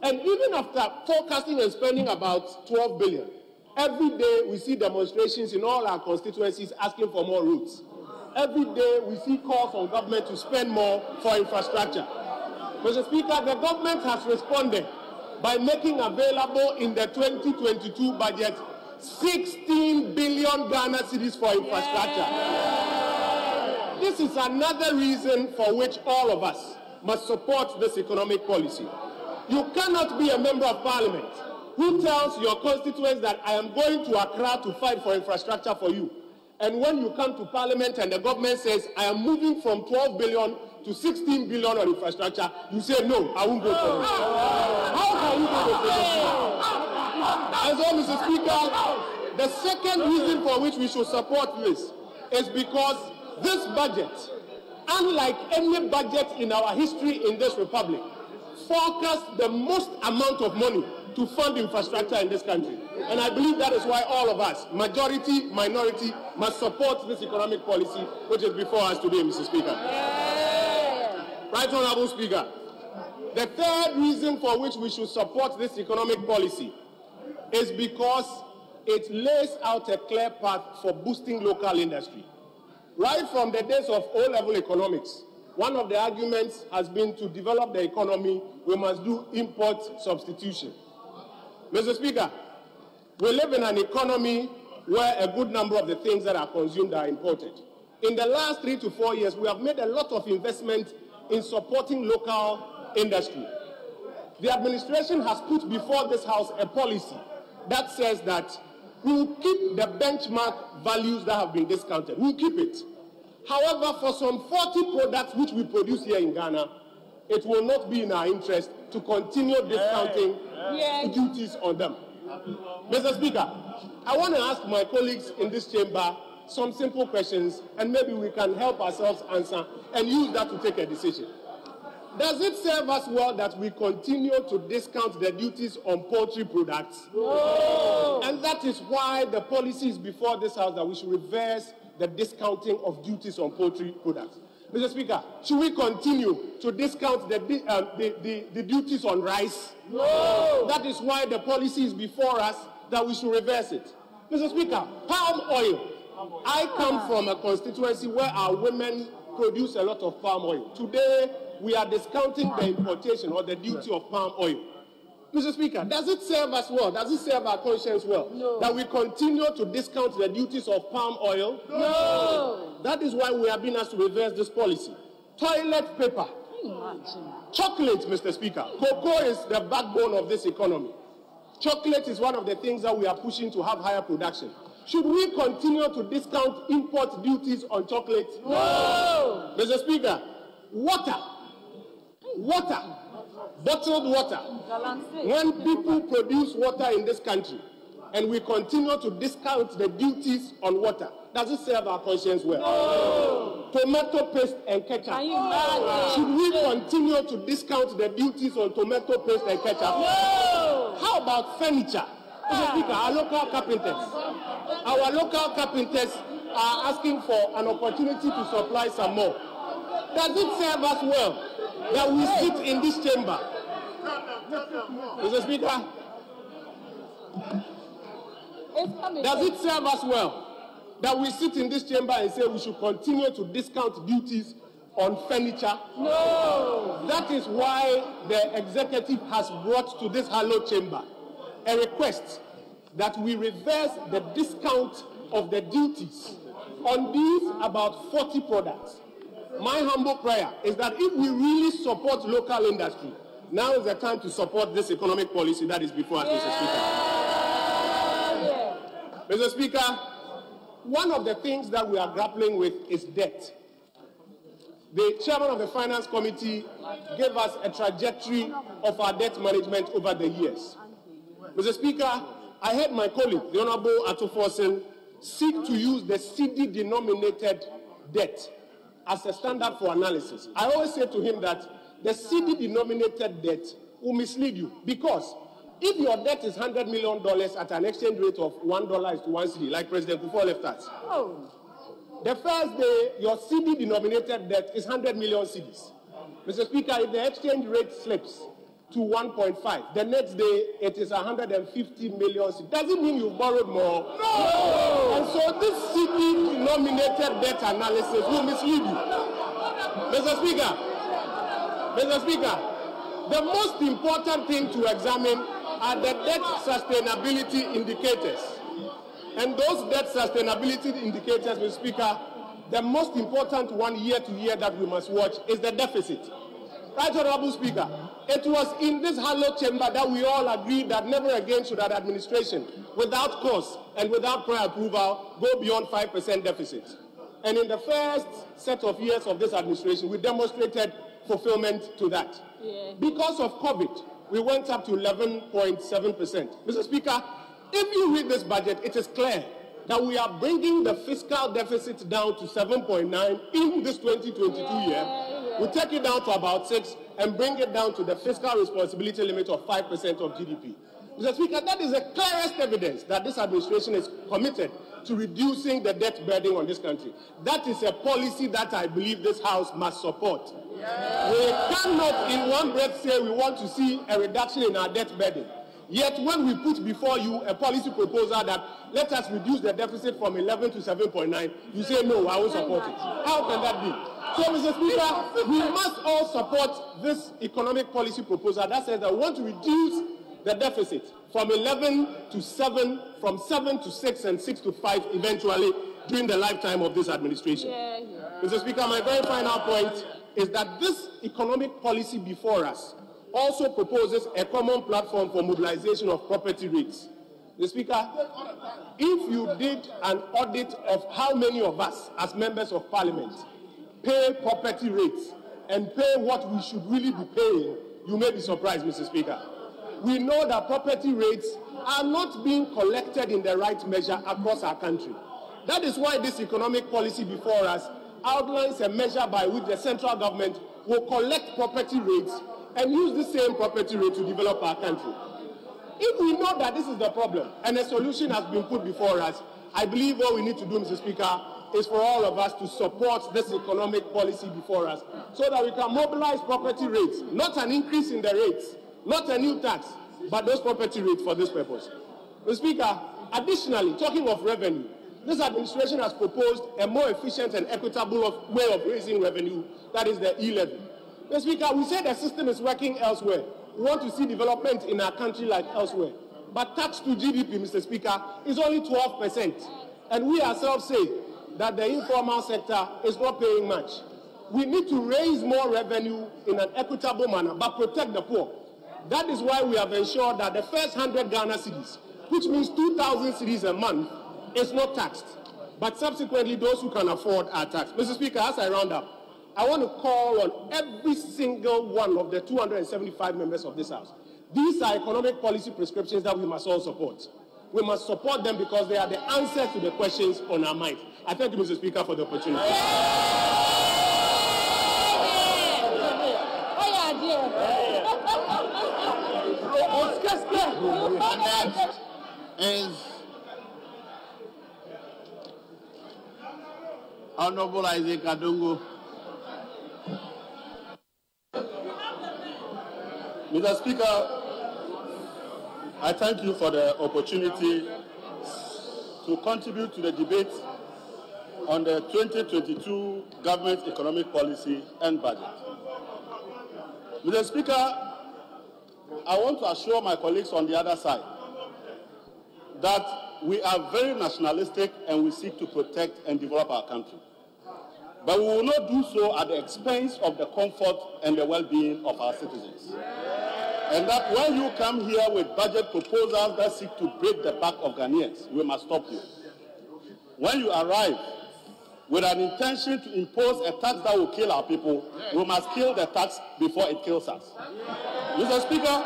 D: And even after forecasting and spending about 12 billion, every day we see demonstrations in all our constituencies asking for more routes. Every day we see calls on government to spend more for infrastructure. Mr. Speaker, the government has responded by making available in the 2022 budget 16 billion Ghana cedis for infrastructure. This is another reason for which all of us must support this economic policy. You cannot be a member of parliament who tells your constituents that I am going to Accra to fight for infrastructure for you. And when you come to parliament and the government says, I am moving from 12 billion to 16 billion on infrastructure, you say, no, I won't go for it. How can you go for this? And so, Mr. Speaker, the second reason for which we should support this is because this budget, unlike any budget in our history in this republic, forecasts the most amount of money to fund infrastructure in this country. And I believe that is why all of us, majority, minority, must support this economic policy which is before us today, Mr. Speaker. Right Honorable Speaker, the third reason for which we should support this economic policy is because it lays out a clear path for boosting local industry. Right from the days of O-level economics, one of the arguments has been to develop the economy, we must do import substitution. Mr. Speaker, we live in an economy where a good number of the things that are consumed are imported. In the last 3 to 4 years, we have made a lot of investment in supporting local industry. The administration has put before this House a policy that says that we will keep the benchmark values that have been discounted. We will keep it. However, for some 40 products which we produce here in Ghana, it will not be in our interest to continue discounting duties on them. Mr. Speaker, I want to ask my colleagues in this chamber some simple questions, and maybe we can help ourselves answer and use that to take a decision. Does it serve us well that we continue to discount the duties on poultry products? No. And that is why the policy is before this House that we should reverse the discounting of duties on poultry products. Mr. Speaker, should we continue to discount the duties on rice? No. That is why the policy is before us that we should reverse it. Mr. Speaker, palm oil. I come from a constituency where our women produce a lot of palm oil. Today, we are discounting the importation or the duty of palm oil. Mr. Speaker, does it serve us well? Does it serve our conscience well? No. That we continue to discount the duties of palm oil? No. That is why we have been asked to reverse this policy. Toilet paper. Chocolate, Mr. Speaker. Cocoa is the backbone of this economy. Chocolate is one of the things that we are pushing to have higher production. Should we continue to discount import duties on chocolate? No. Mr. Speaker, water. Bottled water. When people produce water in this country and we continue to discount the duties on water, does it serve our conscience well? No. Tomato paste and ketchup. Should we continue to discount the duties on tomato paste and ketchup? No. How about furniture? Mr. Speaker, our local carpenters. Our local carpenters are asking for an opportunity to supply some more. Does it serve us well that we sit in this chamber? Mr. Speaker, does it serve us well that we sit in this chamber and say we should continue to discount duties on furniture? No. That is why the executive has brought to this hallowed chamber a request that we reverse the discount of the duties on these about 40 products. My humble prayer is that if we really support local industry, now is the time to support this economic policy that is before us, Mr. Speaker. Mr. Speaker, one of the things that we are grappling with is debt. The chairman of the Finance Committee gave us a trajectory of our debt management over the years. Mr. Speaker, I heard my colleague, the Honorable Ato Forsen, seek to use the CD-denominated debt as a standard for analysis. I always say to him that the CD-denominated debt will mislead you, because if your debt is $100 million at an exchange rate of $1 to 1 CD, like President Kufuor left us, the first day your CD-denominated debt is 100 million cedis. Mr. Speaker, if the exchange rate slips to 1.5, the next day it is 150 million cedis. Does it mean you've borrowed more? No! And so this CD-denominated debt analysis will mislead you. Mr. Speaker, the most important thing to examine are the debt sustainability indicators. And those debt sustainability indicators, Mr. Speaker, the most important one year to year that we must watch is the deficit. Right, Honorable Speaker, it was in this hallowed chamber that we all agreed that never again should an administration, without cause and without prior approval, go beyond 5% deficit. And in the first set of years of this administration, we demonstrated fulfillment to that. Yeah. Because of COVID, we went up to 11.7%. Mr. Speaker, if you read this budget, it is clear that we are bringing the fiscal deficit down to 7.9 in this 2022 year. We take it down to about 6 and bring it down to the fiscal responsibility limit of 5% of GDP. Mr. Speaker, that is the clearest evidence that this administration is committed to reducing the debt burden on this country. That is a policy that I believe this House must support. We cannot in one breath say we want to see a reduction in our debt burden. Yet when we put before you a policy proposal that let us reduce the deficit from 11 to 7.9, you say no, I won't support it. How can that be? So, Mr. Speaker, we must all support this economic policy proposal that says that we want to reduce the deficit from 11 to 7, from 7 to 6, and 6 to 5 eventually during the lifetime of this administration. Mr. Speaker, my very final point is that this economic policy before us also proposes a common platform for mobilization of property rates. Mr. Speaker, if you did an audit of how many of us as members of parliament pay property rates and pay what we should really be paying, you may be surprised, Mr. Speaker. We know that property rates are not being collected in the right measure across our country. That is why this economic policy before us outlines a measure by which the central government will collect property rates and use the same property rate to develop our country. If we know that this is the problem and a solution has been put before us, I believe what we need to do, Mr. Speaker, is for all of us to support this economic policy before us so that we can mobilize property rates, not an increase in the rates, not a new tax, but those property rates for this purpose. Mr. Speaker, additionally, talking of revenue, this administration has proposed a more efficient and equitable way of raising revenue, that is the e-levy. Mr. Speaker, we say the system is working elsewhere. We want to see development in our country like elsewhere. But tax to GDP, Mr. Speaker, is only 12%. And we ourselves say that the informal sector is not paying much. We need to raise more revenue in an equitable manner, but protect the poor. That is why we have ensured that the first 100 Ghana cedis, which means 2,000 cedis a month, is not taxed. But subsequently, those who can afford are taxed. Mr. Speaker, as I round up, I want to call on every single one of the 275 members of this House. These are economic policy prescriptions that we must all support. We must support them because they are the answers to the questions on our mind. I thank you, Mr. Speaker, for the opportunity.
B: is Honorable Isaac Adongo.
E: Mr. Speaker, I thank you for the opportunity to contribute to the debate on the 2022 government economic policy and budget. Mr. Speaker, I want to assure my colleagues on the other side that we are very nationalistic and we seek to protect and develop our country. But we will not do so at the expense of the comfort and the well-being of our citizens. And that when you come here with budget proposals that seek to break the back of Ghanaians, we must stop you. When you arrive with an intention to impose a tax that will kill our people, we must kill the tax before it kills us. Mr. Speaker,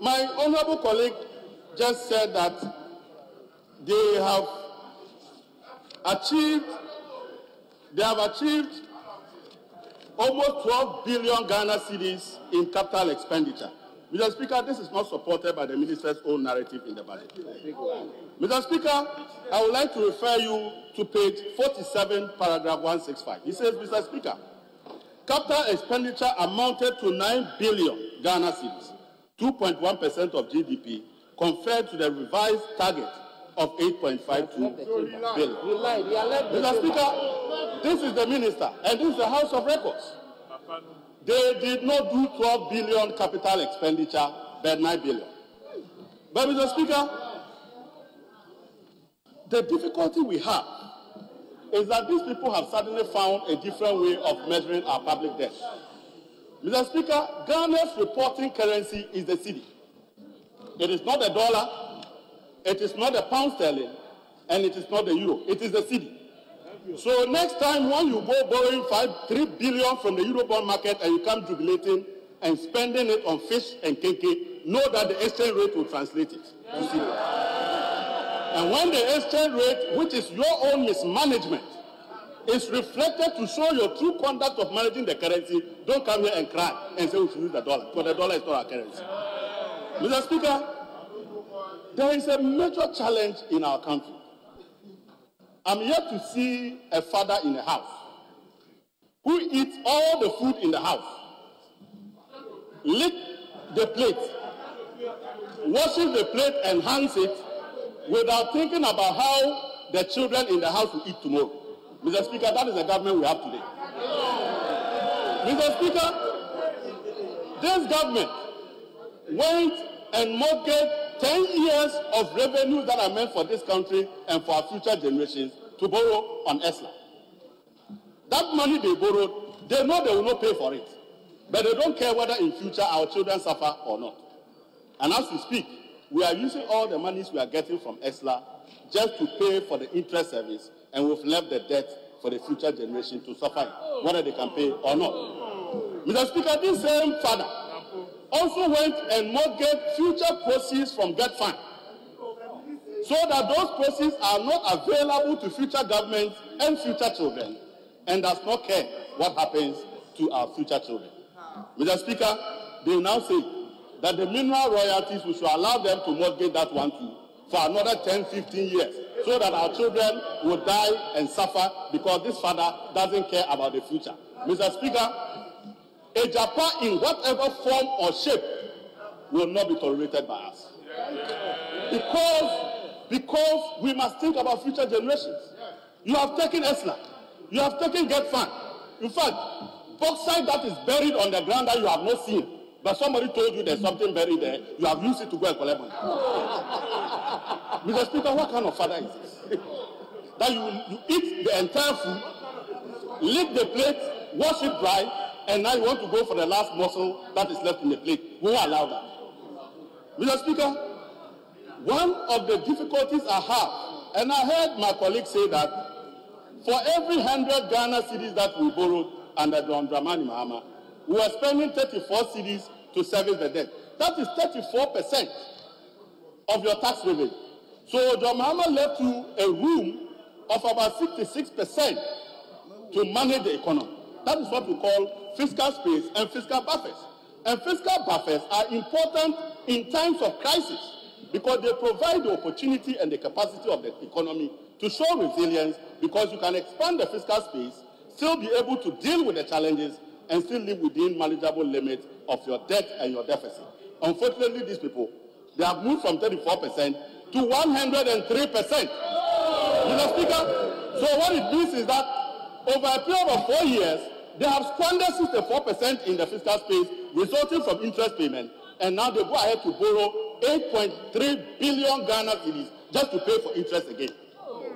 E: my honorable colleague just said that they have achieved almost 12 billion Ghana cedis in capital expenditure. Mr. Speaker, this is not supported by the minister's own narrative in the budget. Mr. Speaker, I would like to refer you to page 47, paragraph 165. He says, Mr. Speaker, capital expenditure amounted to 9 billion Ghana cedis, 2.1% of GDP, compared to the revised target of 8.52 billion. Mr. Speaker, this is the minister, and this is the House of Records. They did not do 12 billion capital expenditure, but 9 billion. But, Mr. Speaker, the difficulty we have is that these people have suddenly found a different way of measuring our public debt. Mr. Speaker, Ghana's reporting currency is the cedi. It is not the dollar, it is not the pound sterling, and it is not the euro. It is the cedi. So next time when you go borrowing 3 billion from the Eurobond market and you come jubilating and spending it on fish and kenke, know that the exchange rate will translate it to cedi. And when the exchange rate, which is your own mismanagement, is reflected to show your true conduct of managing the currency, don't come here and cry and say we should use the dollar, because the dollar is not our currency. Mr. Speaker, there is a major challenge in our country. I'm yet to see a father in a house who eats all the food in the house, lick the plate, washes the plate and hangs it without thinking about how the children in the house will eat tomorrow. Mr. Speaker, that is the government we have today. Mr. Speaker, this government went and mortgaged 10 years of revenues that are meant for this country and for our future generations to borrow on ESLA. That money they borrowed, they know they will not pay for it. But they don't care whether in future our children suffer or not. And as we speak, we are using all the monies we are getting from ESLA just to pay for the interest service, and we've left the debt for the future generation to suffer, whether they can pay or not. Mr. Speaker, this same father also went and mortgaged future proceeds from debt fund, so that those proceeds are not available to future governments and future children, and does not care what happens to our future children. Mr. Speaker, they now say that the mineral royalties, we should allow them to mortgage that one too for another 10, 15 years, so that our children will die and suffer because this father doesn't care about the future. Mr. Speaker, a Japan in whatever form or shape will not be tolerated by us. Because we must think about future generations. You have taken ESLA, you have taken Get Fund. In fact, bauxite that is buried on the ground that you have not seen, but somebody told you there's something buried there, you have used it to go and collect money. Mr. Speaker, what kind of father is this? That you eat the entire food, lick the plate, wash it dry, and now you want to go for the last morsel that is left in the plate. We won't allow that. Mr. Speaker, one of the difficulties I have, and I heard my colleague say that for every 100 Ghana cedis that we borrowed under John Dramani Mahama, we are spending 34 cedis to service the debt. That is 34% of your tax revenue. So John Mahama left you a room of about 66% to manage the economy. That is what we call fiscal space and fiscal buffers. And fiscal buffers are important in times of crisis. because they provide the opportunity and the capacity of the economy to show resilience, because you can expand the fiscal space, still be able to deal with the challenges, and still live within manageable limits of your debt and your deficit. Unfortunately, these people, they have moved from 34% to 103%. Mr. Speaker, so what it means is that over a period of 4 years, they have squandered 64% in the fiscal space, resulting from interest payment, and now they go ahead to borrow 8.3 billion Ghana cedis just to pay for interest again.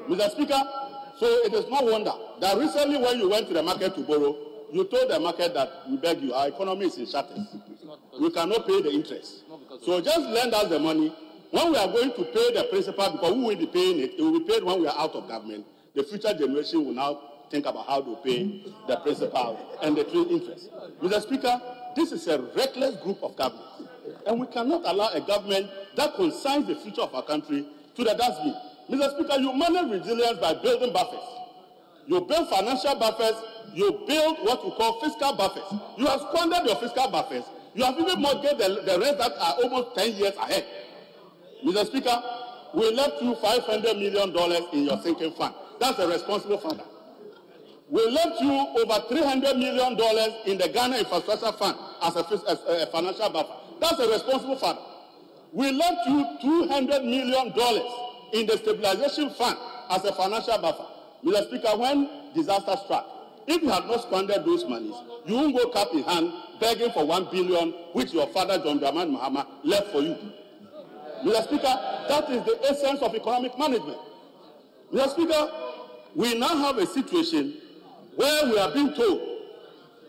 E: Mr. Speaker, so it is no wonder that recently when you went to the market to borrow, you told the market that we beg you, our economy is in shatters. We cannot pay the interest. So just lend us the money. When we are going to pay the principal, because we will be paying it, it will be paid when we are out of government. The future generation will now think about how to pay the principal and the interest. Mr. Speaker, this is a reckless group of government. And we cannot allow a government that consigns the future of our country to the dustbin. Mr. Speaker, you manage resilience by building buffers. You build financial buffers, you build what we call fiscal buffers. You have squandered your fiscal buffers. You have even mortgaged the rest that are almost 10 years ahead. Mr. Speaker, we left you $500 million in your sinking fund. That's a responsible funder. We left you over $300 million in the Ghana Infrastructure Fund as a financial buffer. That's a responsible funder. We left you $200 million in the Stabilization Fund as a financial buffer. Mr. Speaker, when disaster struck, if you had not squandered those monies, you won't go cap in hand begging for $1 billion, which your father, John Dramani Mahama, left for you. Mr. Speaker, that is the essence of economic management. Mr. Speaker, we now have a situation where we are being told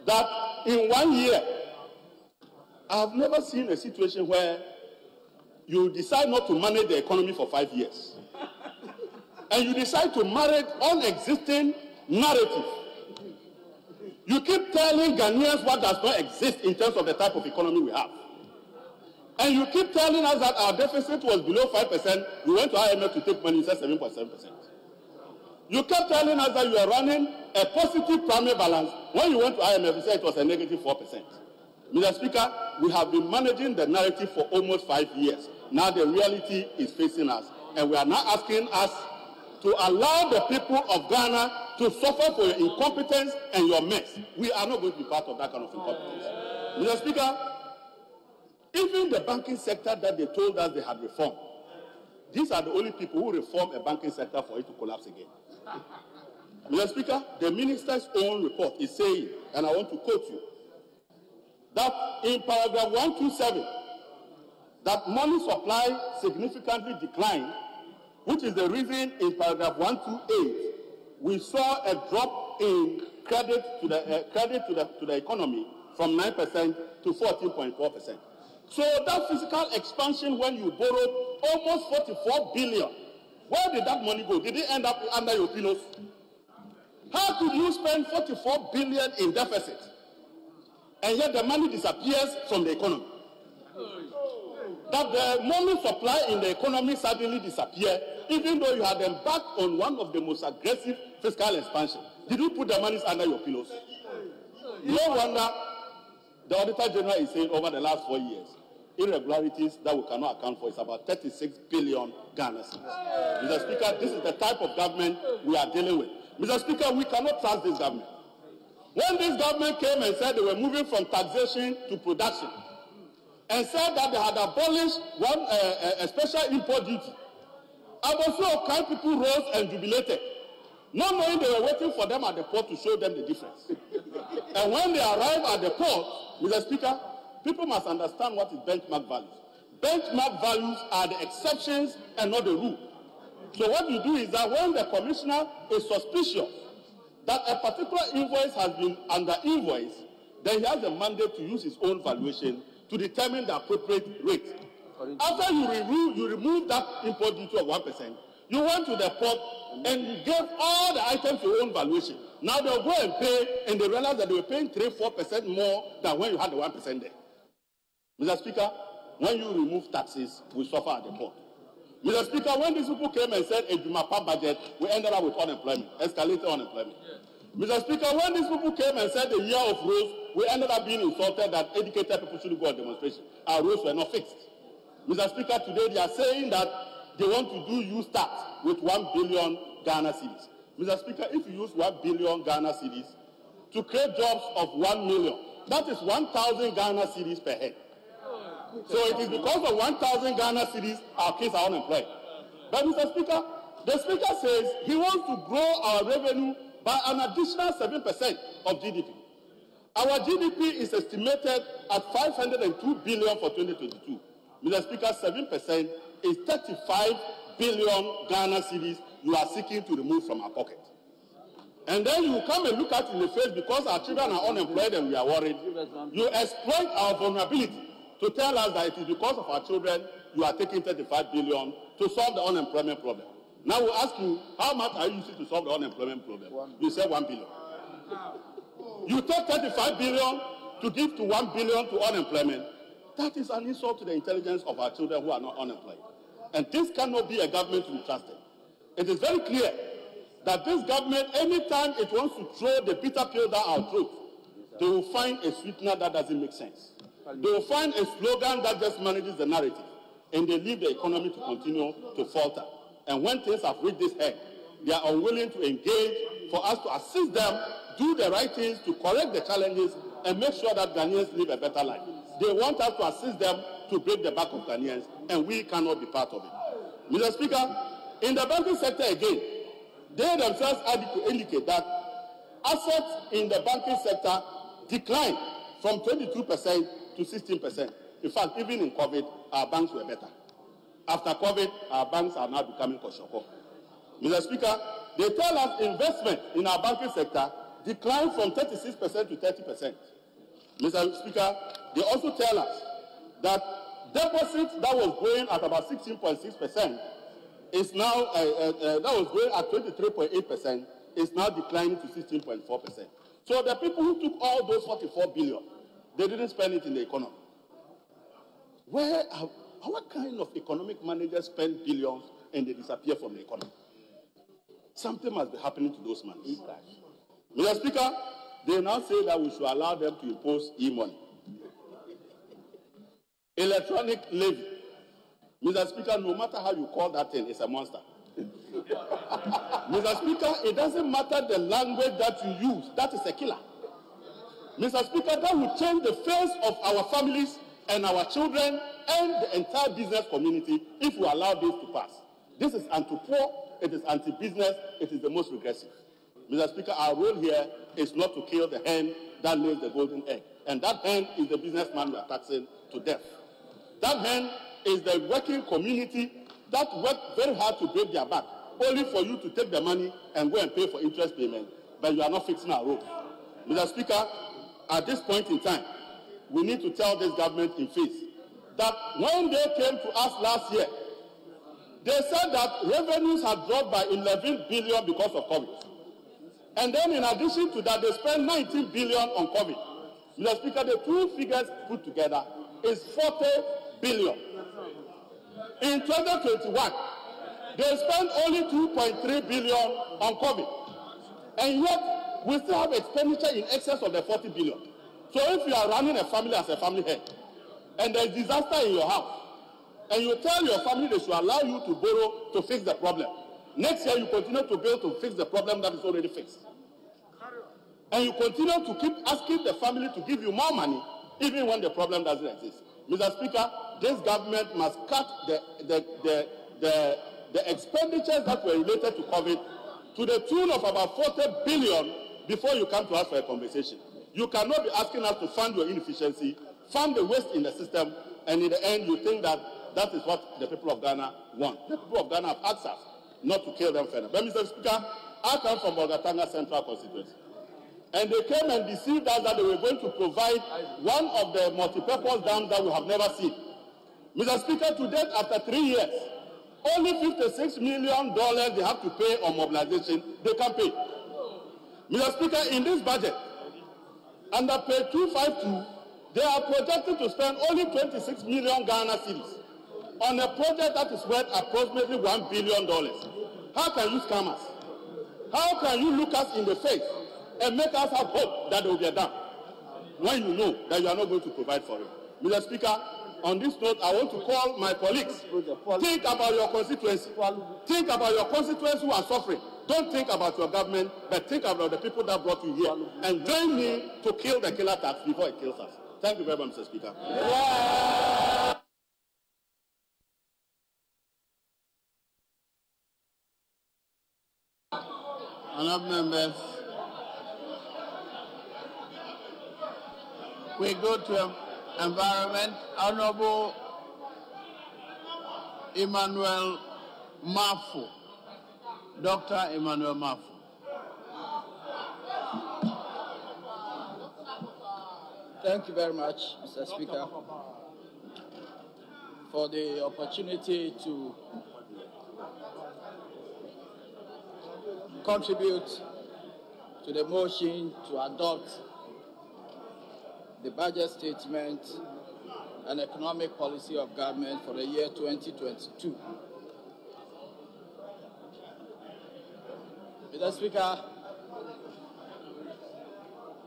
E: that in 1 year, I have never seen a situation where you decide not to manage the economy for 5 years. And you decide to manage unexisting narrative. You keep telling Ghanaians what does not exist in terms of the type of economy we have. And you keep telling us that our deficit was below 5%. You went to IMF to take money, you said 7.7%. You kept telling us that you are running a positive primary balance. When you went to IMF, you said it was a negative 4%. Mr. Speaker, we have been managing the narrative for almost 5 years. Now the reality is facing us. And we are now asking us to allow the people of Ghana to suffer for your incompetence and your mess. We are not going to be part of that kind of incompetence. Mr. Speaker, even the banking sector that they told us they had reformed, these are the only people who reform a banking sector for it to collapse again. Mr. Speaker, the minister's own report is saying, and I want to quote you, that in paragraph 127, that money supply significantly declined, which is the reason in paragraph 128 we saw a drop in credit to the economy from 9% to 14.4%. So that physical expansion, when you borrowed almost 44 billion, where did that money go? Did it end up under your pillows? How could you spend 44 billion in deficit and yet the money disappears from the economy? That the money supply in the economy suddenly disappeared, even though you had embarked on one of the most aggressive fiscal expansion. Did you put the money under your pillows? No wonder the Auditor General is saying over the last 4 years, irregularities that we cannot account for is about 36 billion Ghana cedis. Mr. Speaker, this is the type of government we are dealing with. Mr. Speaker, we cannot trust this government. When this government came and said they were moving from taxation to production, and said that they had abolished a special import duty, Abosu Okai people rose and jubilated, not knowing they were waiting for them at the port to show them the difference. And when they arrive at the port, Mr. Speaker, people must understand what is benchmark values. Benchmark values are the exceptions and not the rule. So what you do is that when the commissioner is suspicious that a particular invoice has been under invoice, then he has the mandate to use his own valuation to determine the appropriate rate. After you remove that import duty of 1%, you went to the port and you gave all the items your own valuation. Now they'll go and pay, and they realize that they were paying 3-4% more than when you had the 1% there. Mr. Speaker, when you remove taxes, we suffer at the port. Mr. Speaker, when these people came and said a Jumapa budget, we ended up with unemployment, escalated unemployment. Mr. Speaker, when these people came and said the year of rose, we ended up being insulted that educated people should go on demonstration. Our roads were not fixed. Mr. Speaker, today they are saying that they want to do U-Start with 1 billion Ghana cedis. Mr. Speaker, if you use 1 billion Ghana cedis to create jobs of 1 million, that is 1,000 Ghana cedis per head. So it is because of 1,000 Ghana cedis our kids are unemployed. But Mr. Speaker, the Speaker says he wants to grow our revenue by an additional 7% of GDP. Our GDP is estimated at 502 billion for 2022. Mr. Speaker, 7% is 35 billion Ghana cedis you are seeking to remove from our pocket. And then you come and look at it in the face because our children are unemployed and we are worried. You exploit our vulnerability to tell us that it is because of our children you are taking 35 billion to solve the unemployment problem. Now we ask you, how much are you using to solve the unemployment problem? You say 1 billion. You take 35 billion to give to 1 billion to unemployment. That is an insult to the intelligence of our children who are not unemployed. And this cannot be a government to be trusted. It is very clear that this government, anytime it wants to throw the bitter pill down our throat, they will find a sweetener that doesn't make sense. They will find a slogan that just manages the narrative, and they leave the economy to continue to falter. And when things have reached this head, they are unwilling to engage for us to assist them, do the right things to correct the challenges, and make sure that Ghanaians live a better life. They want us to assist them to break the back of Ghanaians, and we cannot be part of it. Mr. Speaker, in the banking sector again, they themselves indicate that assets in the banking sector declined from 22% to 16%. In fact, even in COVID, our banks were better. After COVID, our banks are now becoming koshoko. Mr. Speaker, they tell us investment in our banking sector declined from 36% to 30%. Mr. Speaker, they also tell us that deposits that was growing at about 16.6% is now, that was growing at 23.8%, is now declining to 16.4%. So the people who took all those 44 billion, they didn't spend it in the economy. What kind of economic managers spend billions and they disappear from the economy? Something must be happening to those men. Mr. Speaker, they now say that we should allow them to impose e-money. Electronic levy. Mr. Speaker, no matter how you call that thing, it's a monster. Mr. Speaker, it doesn't matter the language that you use, that is a killer. Mr. Speaker, that will change the face of our families and our children and the entire business community if we allow this to pass. This is anti-poor, it is anti-business, it is the most regressive. Mr. Speaker, our role here is not to kill the hen that lays the golden egg. And that hen is the businessman we are taxing to death. That hen is the working community that worked very hard to break their back, only for you to take the money and go and pay for interest payment, but you are not fixing our road. Mr. Speaker, at this point in time, we need to tell this government in face that when they came to us last year, they said that revenues had dropped by 11 billion because of COVID. And then in addition to that, they spent 19 billion on COVID. Mr. Speaker, the two figures put together is 40 billion. In 2021, they spent only 2.3 billion on COVID. And yet, we still have expenditure in excess of the 40 billion. So if you are running a family as a family head, and there's disaster in your house, and you tell your family they should allow you to borrow to fix the problem, next year you continue to build to fix the problem that is already fixed. And you continue to keep asking the family to give you more money, even when the problem doesn't exist. Mr. Speaker, this government must cut the expenditures that were related to COVID to the tune of about 40 billion before you come to us for a conversation. You cannot be asking us to fund your inefficiency, fund the waste in the system, and in the end you think that that is what the people of Ghana want. The people of Ghana have asked us not to kill them further. But Mr. Speaker, I come from Bolgatanga Central Constituency. And they came and deceived us that they were going to provide one of the multi-purpose dams that we have never seen. Mr. Speaker, to date, after 3 years, only $56 million they have to pay on mobilization, they can pay. Mr. Speaker, in this budget, under page 252, they are projected to spend only 26 million Ghana cedis on a project that is worth approximately $1 billion. How can you scam us? How can you look us in the face and make us have hope that they will get done when you know that you are not going to provide for it? Mr. Speaker, On this note, I want to call my colleagues. Think about your constituency. Think about your constituents who are suffering. Don't think about your government, but think about the people that brought you here. And join me to kill the killer tax before it kills us. Thank you very much, Mr. Speaker. Yeah.
B: Honourable members, we go to environment. Honourable Emmanuel Mafu, Dr. Emmanuel Mafu.
F: Thank you very much, Mr. Speaker, for the opportunity to contribute to the motion to adopt the budget statement and economic policy of government for the year 2022. Mr. Speaker,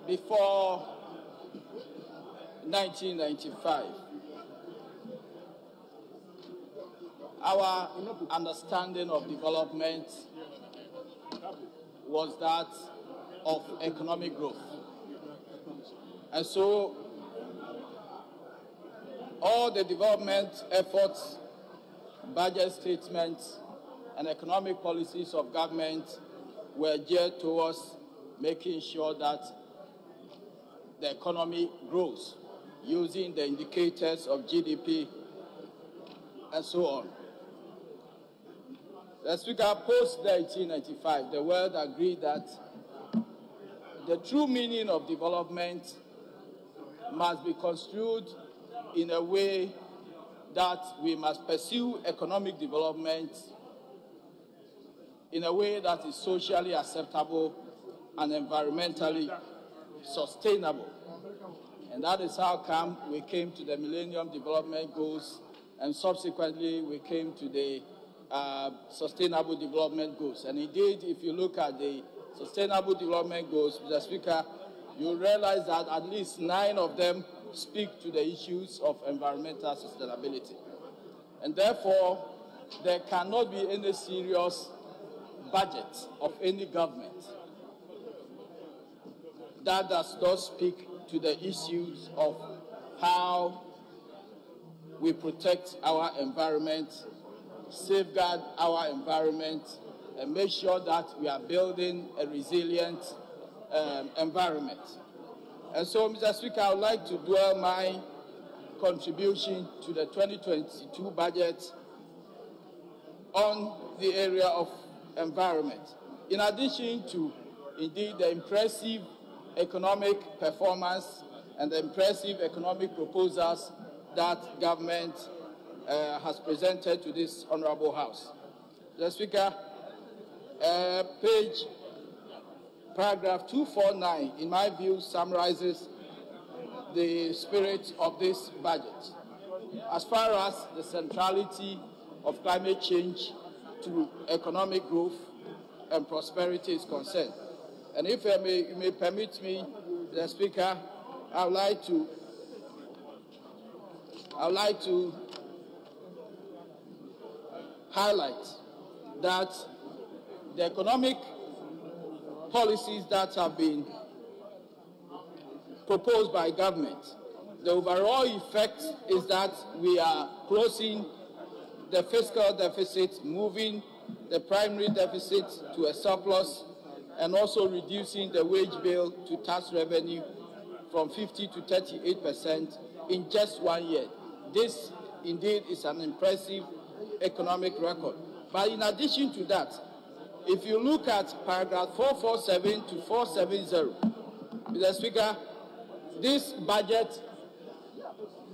F: before 1995, our understanding of development was that of economic growth. And so all the development efforts, budget statements, and economic policies of government were geared towards making sure that the economy grows using the indicators of GDP and so on. The Speaker, post-1995, the world agreed that the true meaning of development must be construed in a way that we must pursue economic development in a way that is socially acceptable and environmentally sustainable. And that is how come we came to the Millennium Development Goals, and subsequently we came to the Sustainable Development Goals. And indeed, if you look at the Sustainable Development Goals, Mr. Speaker, you realize that at least 9 of them speak to the issues of environmental sustainability. And therefore, there cannot be any serious budget of any government that does not speak to the issues of how we protect our environment, safeguard our environment, and make sure that we are building a resilient environment. And so, Mr. Speaker, I would like to dwell my contribution to the 2022 budget on the area of environment. In addition to, indeed, the impressive economic performance and the impressive economic proposals that government has presented to this Honorable House. Mr. Speaker, paragraph 249, in my view, summarizes the spirit of this budget. As far as the centrality of climate change to economic growth and prosperity is concerned. And if you may permit me, Mr. Speaker, I would like to highlight that the economic policies that have been proposed by government, the overall effect is that we are closing the fiscal deficit, moving the primary deficit to a surplus, and also reducing the wage bill to tax revenue from 50 to 38% in just 1 year. This, indeed, is an impressive economic record. But in addition to that, if you look at paragraph 447 to 470, Mr. Speaker, this budget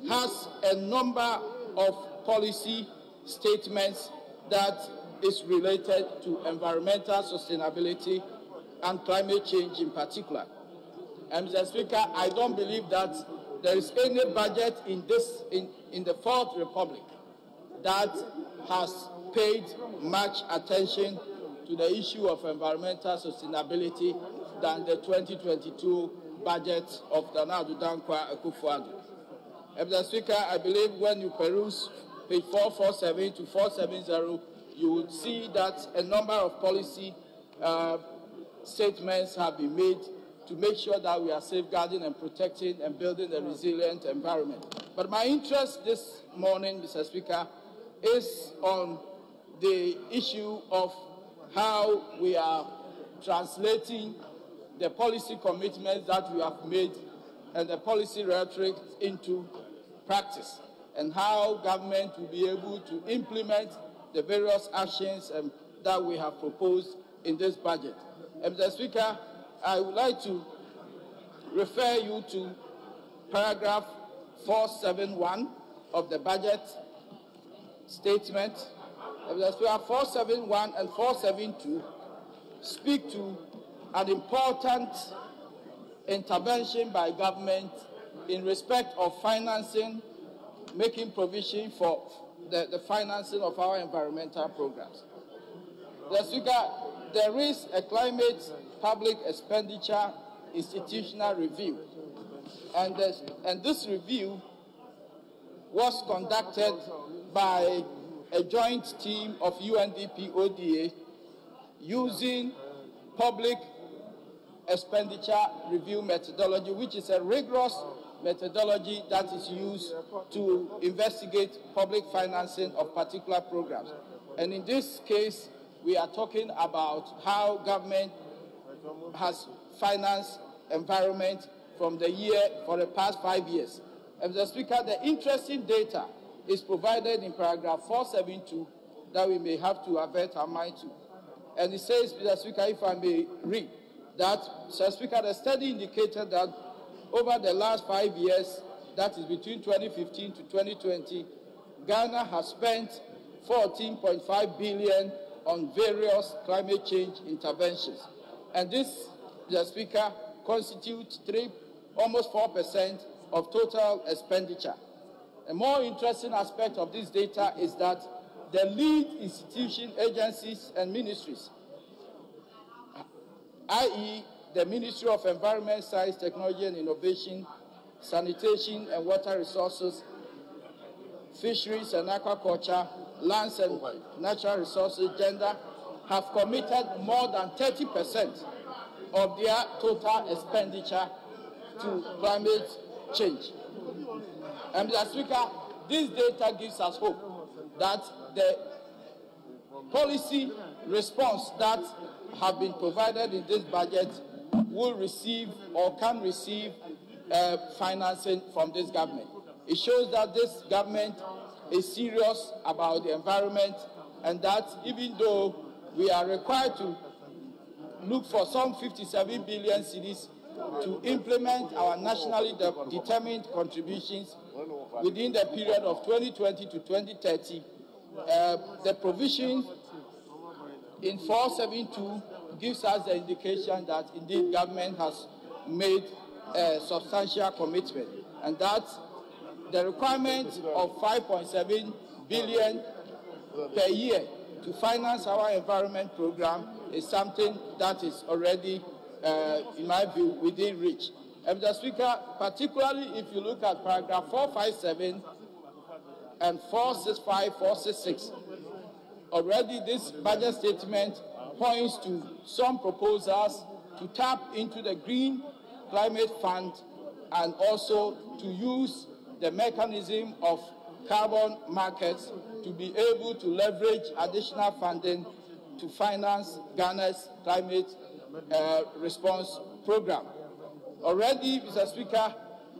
F: has a number of policy statements that is related to environmental sustainability and climate change in particular. And Mr. Speaker, I don't believe that there is any budget in the Fourth Republic that has paid much attention to the issue of environmental sustainability than the 2022 budget of Nana Addo Dankwa Akufo-Addo. Mr. Speaker, I believe when you peruse page 447 to 470, you would see that a number of policy statements have been made to make sure that we are safeguarding and protecting and building a resilient environment. But my interest this morning, Mr. Speaker, is on the issue of how we are translating the policy commitments that we have made and the policy rhetoric into practice, and how government will be able to implement the various actions that we have proposed in this budget. Mr. Speaker, I would like to refer you to paragraph 471 of the budget statement. Mr. Speaker, 471 and 472 speak to an important intervention by government in respect of financing, making provision for the financing of our environmental programs. Mr. Speaker, there is a climate public expenditure institutional review, and this review was conducted by a joint team of UNDP ODA using public expenditure review methodology, which is a rigorous methodology that is used to investigate public financing of particular programs. And in this case, we are talking about how government has financed environment for the past 5 years. And Mr. Speaker, the interesting data is provided in paragraph 472 that we may have to avert our mind to. And it says, Mr. Speaker, if I may read, that, Mr. Speaker, the study indicated that over the last 5 years, that is between 2015 to 2020, Ghana has spent 14.5 billion on various climate change interventions. And this, Mr. Speaker, constitutes almost 4% of total expenditure. A more interesting aspect of this data is that the lead institution, agencies, and ministries, i.e., the Ministry of Environment, Science, Technology and Innovation, Sanitation and Water Resources, Fisheries and Aquaculture, Lands and Natural Resources, Gender, have committed more than 30% of their total expenditure to climate change. And Mr. Speaker, this data gives us hope that the policy response that have been provided in this budget will receive or can receive financing from this government. It shows that this government is serious about the environment, and that even though we are required to look for some 57 billion cedis to implement our nationally determined contributions within the period of 2020 to 2030, the provision in 472 gives us the indication that indeed government has made a substantial commitment, and that the requirement of 5.7 billion per year to finance our environment program is something that is already, in my view, within reach. And Mr. Speaker, particularly if you look at paragraph 457 and 465, 466, already this budget statement points to some proposals to tap into the Green Climate Fund and also to use the mechanism of carbon markets to be able to leverage additional funding to finance Ghana's climate response program. Already, Mr. Speaker,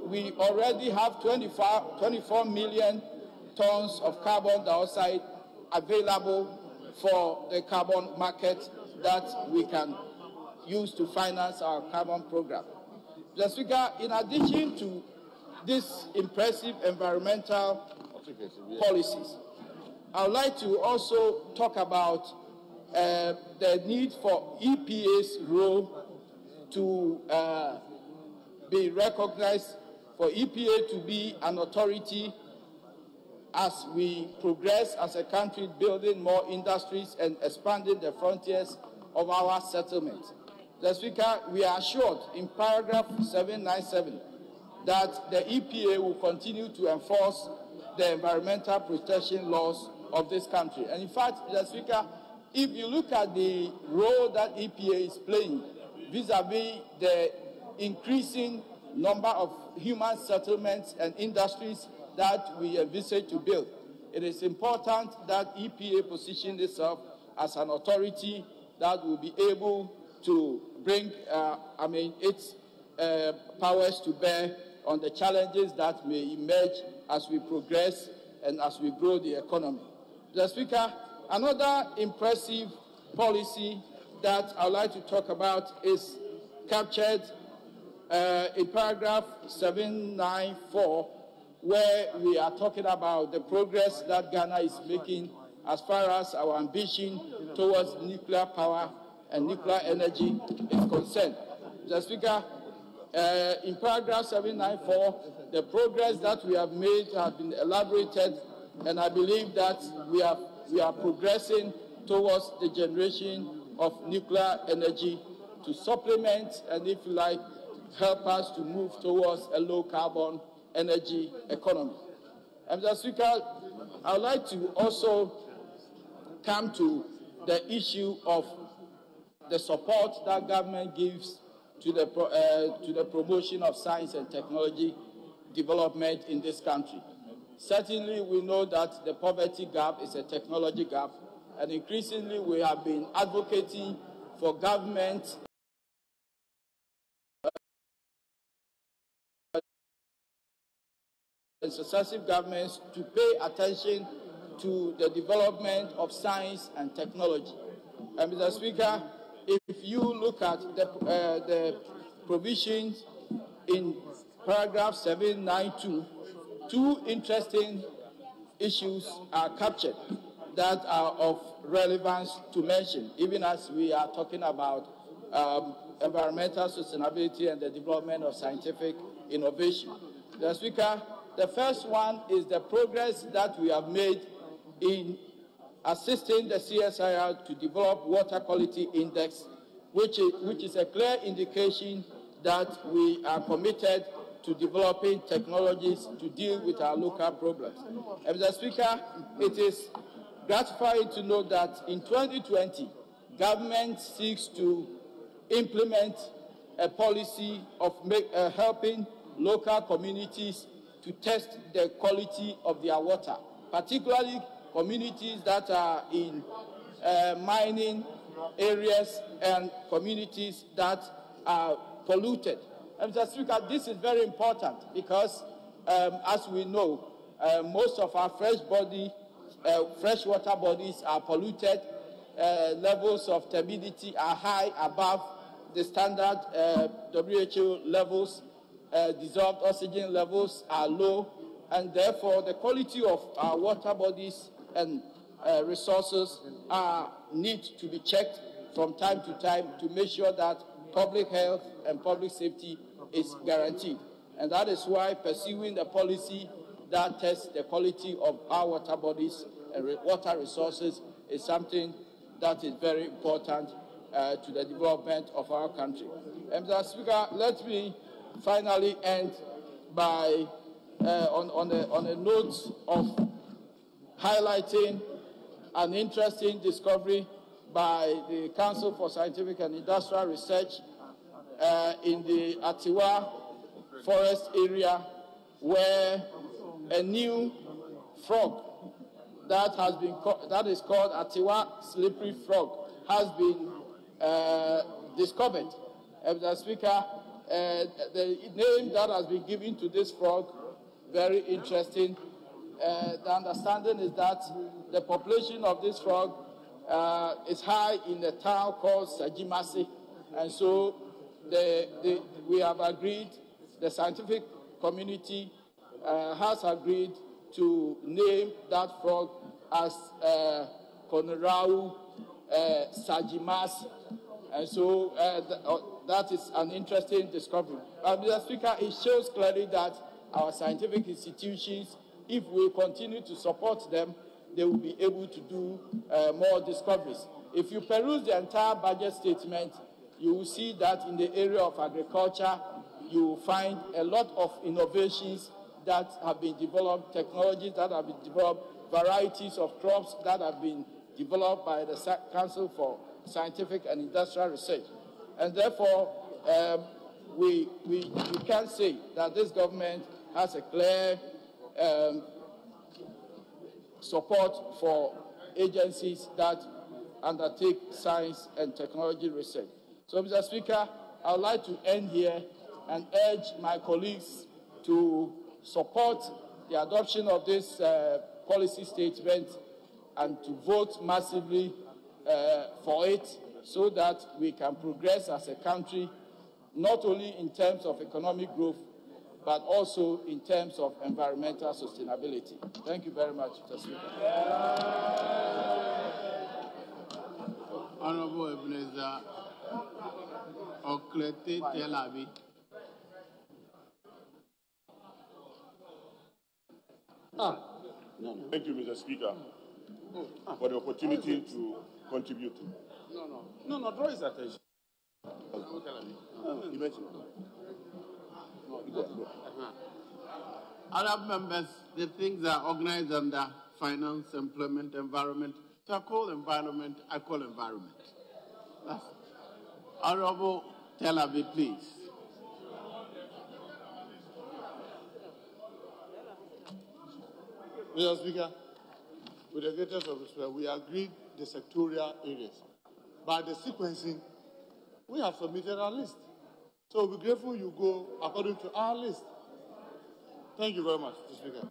F: we already have 24 million tons of carbon dioxide available for the carbon market that we can use to finance our carbon program. Mr. Speaker, in addition to these impressive environmental policies, I would like to also talk about the need for EPA's role to be recognized, for EPA to be an authority as we progress as a country, building more industries and expanding the frontiers of our settlement. Mr. Speaker, we are assured in paragraph 797 that the EPA will continue to enforce the environmental protection laws of this country. And in fact, Mr. Speaker, if you look at the role that EPA is playing vis-a-vis the increasing number of human settlements and industries that we envisage to build, it is important that EPA position itself as an authority that will be able to bring its powers to bear on the challenges that may emerge as we progress and as we grow the economy. Mr. Speaker, another impressive policy that I'd like to talk about is captured in paragraph 794, where we are talking about the progress that Ghana is making as far as our ambition towards nuclear power and nuclear energy is concerned. Mr. Speaker, in paragraph 794, the progress that we have made has been elaborated, and I believe that we are progressing towards the generation of nuclear energy to supplement and, if you like, help us to move towards a low-carbon energy economy. And Mr. Speaker, I would like to also come to the issue of the support that government gives to the promotion of science and technology development in this country. Certainly, we know that the poverty gap is a technology gap, and increasingly we have been advocating for government and successive governments to pay attention to the development of science and technology. And Mr. Speaker, if you look at the provisions in paragraph 792, two interesting issues are captured that are of relevance to mention, even as we are talking about environmental sustainability and the development of scientific innovation. Mr. Speaker, the first one is the progress that we have made in assisting the CSIR to develop water quality index, which is a clear indication that we are committed to developing technologies to deal with our local problems. And Mr. Speaker, it is gratifying to know that in 2020, government seeks to implement a policy of helping local communities to test the quality of their water, particularly communities that are in mining areas and communities that are polluted. And Mr. Speaker, this is very important because, as we know, most of our freshwater bodies are polluted. Levels of turbidity are high, above the standard WHO levels. Dissolved oxygen levels are low, and therefore the quality of our water bodies and resources need to be checked from time to time to make sure that public health and public safety is guaranteed. And that is why pursuing the policy that tests the quality of our water bodies and water resources is something that is very important to the development of our country. And Mr. Speaker, let me finally end by on a note of highlighting an interesting discovery by the Council for Scientific and Industrial Research in the Atiwa forest area, where a new frog that is called Atiwa slippery frog has been discovered. Mr. Speaker, the name that has been given to this frog, very interesting. The understanding is that the population of this frog is high in a town called Sajimasi, and so we have agreed, the scientific community has agreed to name that frog as Konorau Sajimasi, and so that is an interesting discovery. Mr. Speaker, it shows clearly that our scientific institutions, if we continue to support them, they will be able to do more discoveries. If you peruse the entire budget statement, you will see that in the area of agriculture, you will find a lot of innovations that have been developed, technologies that have been developed, varieties of crops that have been developed by the Council for Scientific and Industrial Research. And therefore, we can say that this government has a clear support for agencies that undertake science and technology research. So, Mr. Speaker, I would like to end here and urge my colleagues to support the adoption of this policy statement and to vote massively for it so that we can progress as a country, not only in terms of economic growth, but also in terms of environmental sustainability. Thank you very much, Mr. Speaker.
B: Honorable Ebenezer Oklete Telabi.
E: Thank you, Mr. Speaker, for the opportunity to contribute.
C: No, draw his attention.
E: You mentioned.
B: Other members, the things are organized under finance, employment, environment. So I call environment, I call environment. That's Honorable Telabi, please.
E: Mr. Speaker, with the greatest of respect, we agreed the sectorial areas. By the sequencing, we have submitted our list. So we're grateful you go according to our list. Thank you very much, Mr. Speaker.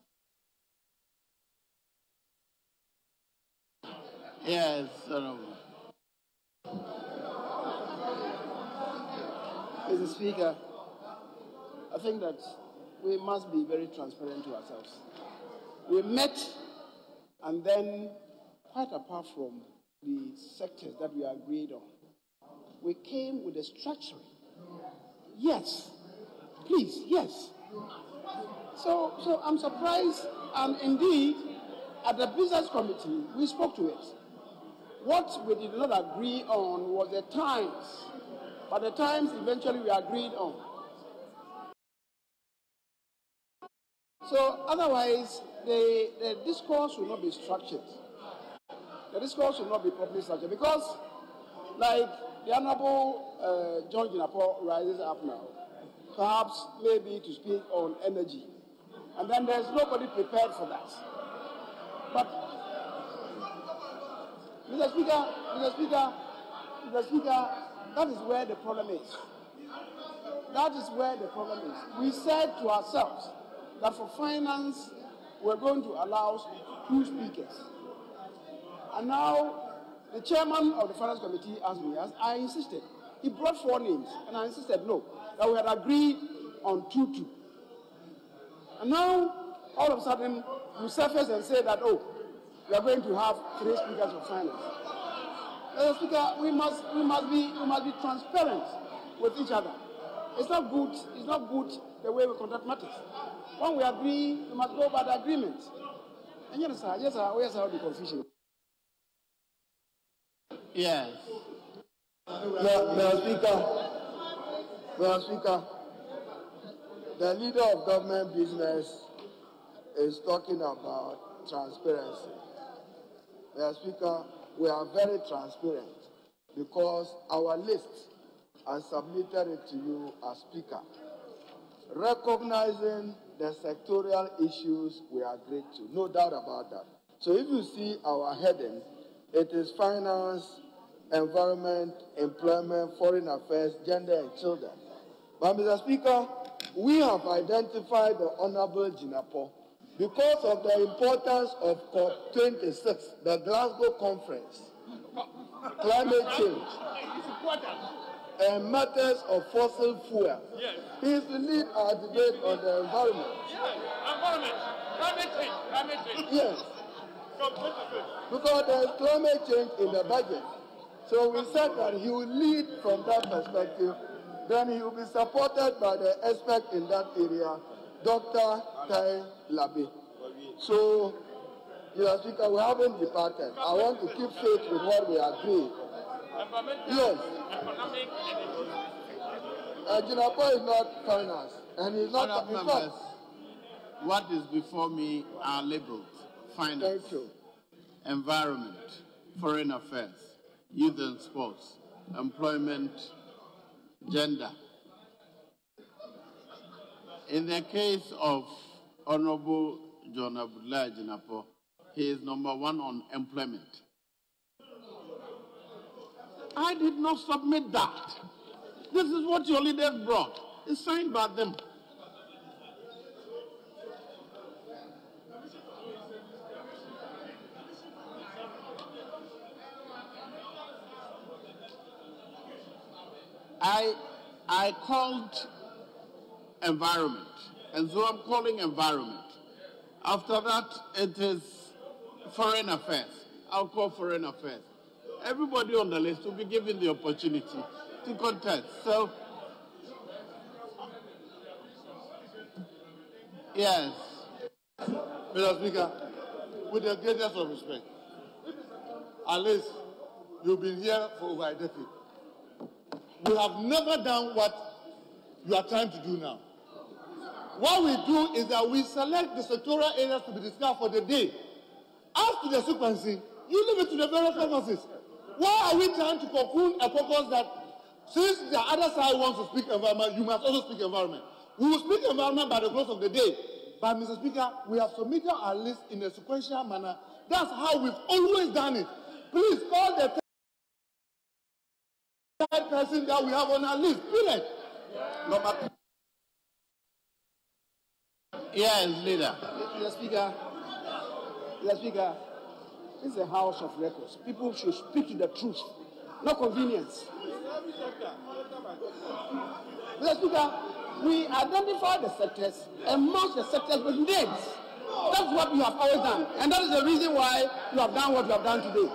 B: Yes, Honorable.
G: Mr. Speaker, I think that we must be very transparent to ourselves. We met, and then, quite apart from the sectors that we agreed on, we came with a structuring. Yes, please, yes. So I'm surprised, and indeed, at the business committee, we spoke to it. What we did not agree on was the times, but the times eventually we agreed on. So otherwise, the discourse will not be structured. The discourse will not be properly structured because, like the Honorable John Jinapor rises up now, perhaps maybe to speak on energy, and then there's nobody prepared for that. But, Mr. Speaker, that is where the problem is. That is where the problem is. We said to ourselves that for finance, we're going to allow 2 speakers. And now, the chairman of the finance committee asked me, as I insisted. He brought 4 names, and I insisted no, that we had agreed on 2-2. And now, all of a sudden, you surface and say that, oh, we are going to have 3 speakers of finance. Mr. Speaker, we must be transparent with each other. It's not good the way we conduct matters. When we agree, we must go by the agreement. And yes, sir, where's the confusion?
B: Yes.
A: Mr. Speaker, the leader of government business is talking about transparency. Mr. Speaker, we are very transparent because our list, I submitted it to you as Speaker, recognizing the sectorial issues we agreed to, no doubt about that. So if you see our heading, it is finance, environment, employment, foreign affairs, gender and children. But Mr. Speaker, we have identified the Honorable Jinapor because of the importance of COP26, the Glasgow Conference, climate change, and matters of fossil fuel.
E: Yes.
A: He is to lead our debate on the environment.
E: Yes, environment, climate change.
A: Yes. Because there is climate change in the budget. So we said that he will lead from that perspective. Then he will be supported by the expert in that area, Dr. Tai Labi. So, Mr. Speaker, we haven't departed. I want to keep faith with what we agreed. Yes. Jinapo is not finance, and he's not.
B: Honourable members, what is before me are labeled finance, environment, foreign affairs, youth and sports, employment, gender. In the case of Honorable John Abdullahi Jinapo, he is number 1 on employment. I did not submit that. This is what your leaders brought. It's signed by them. I called environment, and so I'm calling environment. After that, it is foreign affairs. I'll call foreign affairs. Everybody on the list will be given the opportunity to contest. So, yes.
E: Mr. Speaker, with the greatest of respect, at least you've been here for over a decade. We have never done what you are trying to do now. What we do is that we select the sectoral areas to be discussed for the day. As to the sequencing, you leave it to the various caucuses. Why are we trying to cocoon a caucus that, since the other side wants to speak environment, you must also speak environment? We will speak environment by the close of the day. But, Mr. Speaker, we have submitted our list in a sequential manner. That's how we've always done it. Please call the third person that we have on our list. Period. Number 3.
B: Yes, leader.
G: Mr. Speaker, this is a house of records. People should speak to the truth, not convenience. Mr. Speaker, we identify the sectors and mark the sectors with names. That's what you have always done. And that is the reason why you have done what you have done today.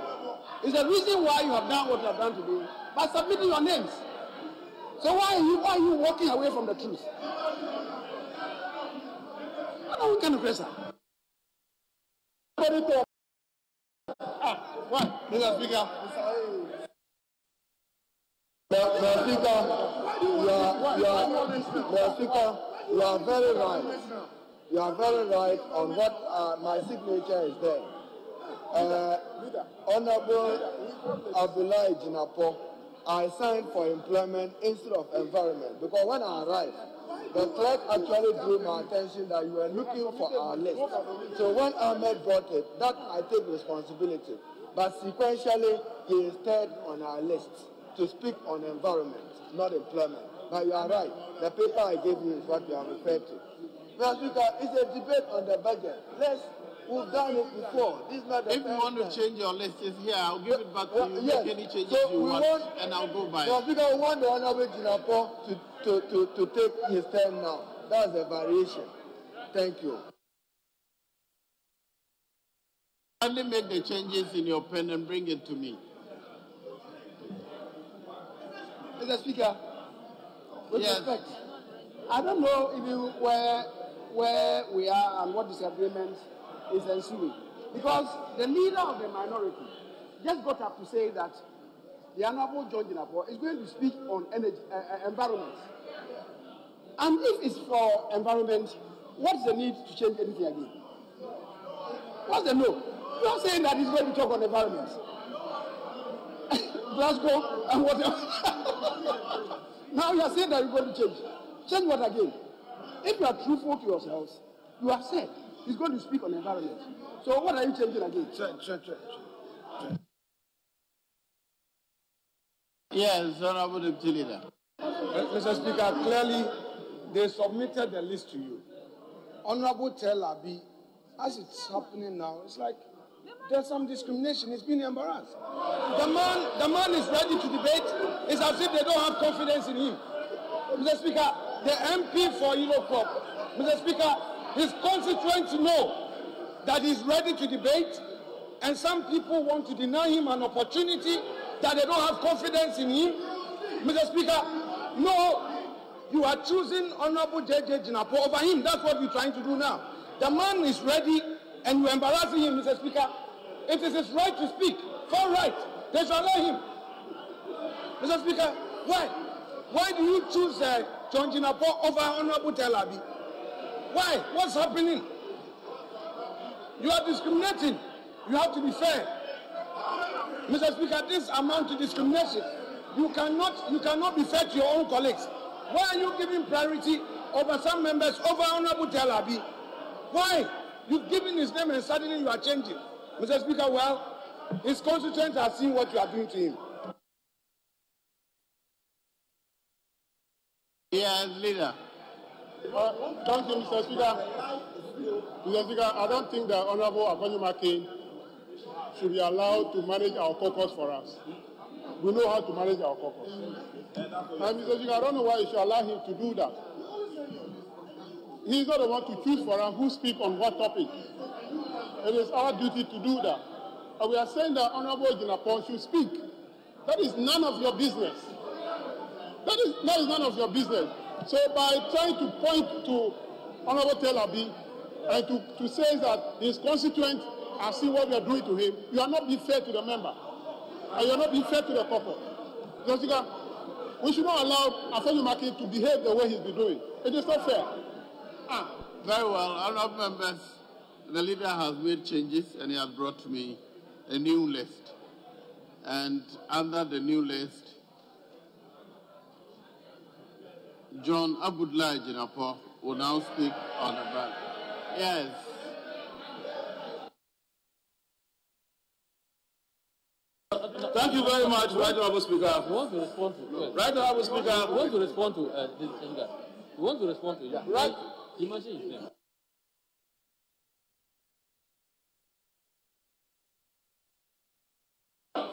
G: It's the reason why you have done what you have done today by submitting your names. So why are you walking away from the truth? What kind of pressure?
E: What? Mr. Speaker.
A: Mr. Speaker, you are very right. You are very right on what my signature is there. Honorable Abdullahi Jinapo, I signed for employment instead of environment because when I arrived, the clerk actually drew my attention that you were looking for our list. So when Ahmed brought it, that I take responsibility. But sequentially, he is third on our list to speak on environment, not employment. But you are right. The paper I gave you is what you are referred to. Mr. Speaker, it's a debate on the budget. We've done it before. This is not the
B: If you want to change your list, it's here. I'll give it back to you.
A: Yes.
B: Make any changes you want, and I'll go by.
A: Mr. Speaker, we want the Honorable Jinapo to take his turn now. That's a variation. Thank you.
B: Only make the changes in your pen and bring it to me.
G: Mr. Speaker, with
B: Yes.
G: respect, I don't know even where we are and what disagreement is ensuing. Because the leader of the minority just got up to say that the Honorable John Jinapo is going to speak on energy, environment. And if it's for environment, what's the need to change anything again? What's the no? You are saying that he's going to talk on environment. Glasgow and what else? Now you are saying that you're going to change. Change what again? If you are truthful to yourselves, you have said he's going to speak on environment. So what are you changing again?
B: Yes, Honorable Deputy Leader.
C: Mr. Speaker, clearly they submitted the list to you. Honorable Tel Abi, as it's happening now, it's like there's some discrimination. He's been embarrassed. The man is ready to debate. It's as if they don't have confidence in him. Mr. Speaker, the MP for Eurocrop, Mr. Speaker, his constituents know that he's ready to debate, and some people want to deny him an opportunity that they don't have confidence in him. Mr. Speaker, no, you are choosing Honorable J.J. Jinapo over him. That's what you're trying to do now. The man is ready, and you're embarrassing him, Mr. Speaker. It is his right to speak. Full right. They shall let him. Mr. Speaker, why?
G: Why do you choose John Jinapor over Honorable Telabi? Why? What's happening? You are discriminating. You have to be fair. Mr. Speaker, this amounts to discrimination. You cannot be fair to your own colleagues. Why are you giving priority over some members over Honorable Telabi? Why? You've given his name and suddenly you are changing. Mr. Speaker, well, his constituents are seeing what you are doing to him.
B: Yes, leader.
E: Thank you, Mr. Speaker. Mr. Speaker, I don't think that Honorable Akonyi Makin should be allowed to manage our caucus for us. We know how to manage our caucus. And Mr. Speaker, I don't know why you should allow him to do that. He is not the one to choose for us who speak on what topic. It is our duty to do that. And we are saying that Honorable Jinapor should speak. That is none of your business. That is none of your business. So by trying to point to Honorable Telabi and to say that his constituents are seeing what we are doing to him, you are not being fair to the member. And you are not being fair to the caucus. Mr. Speaker, we should not allow Akonyi Makin to behave the way he's been doing. It is not fair.
B: Very well, honourable members. The leader has made changes and he has brought me a new list. And under the new list, John Abdullahi Jinapor will now speak on the ballot. Yes.
H: Thank you very much, Right Honourable Speaker.
I: You want to respond to
H: Right Honourable Speaker.
I: You want to respond to this guy. You want to respond to him.
H: Right.
I: Imagine his name.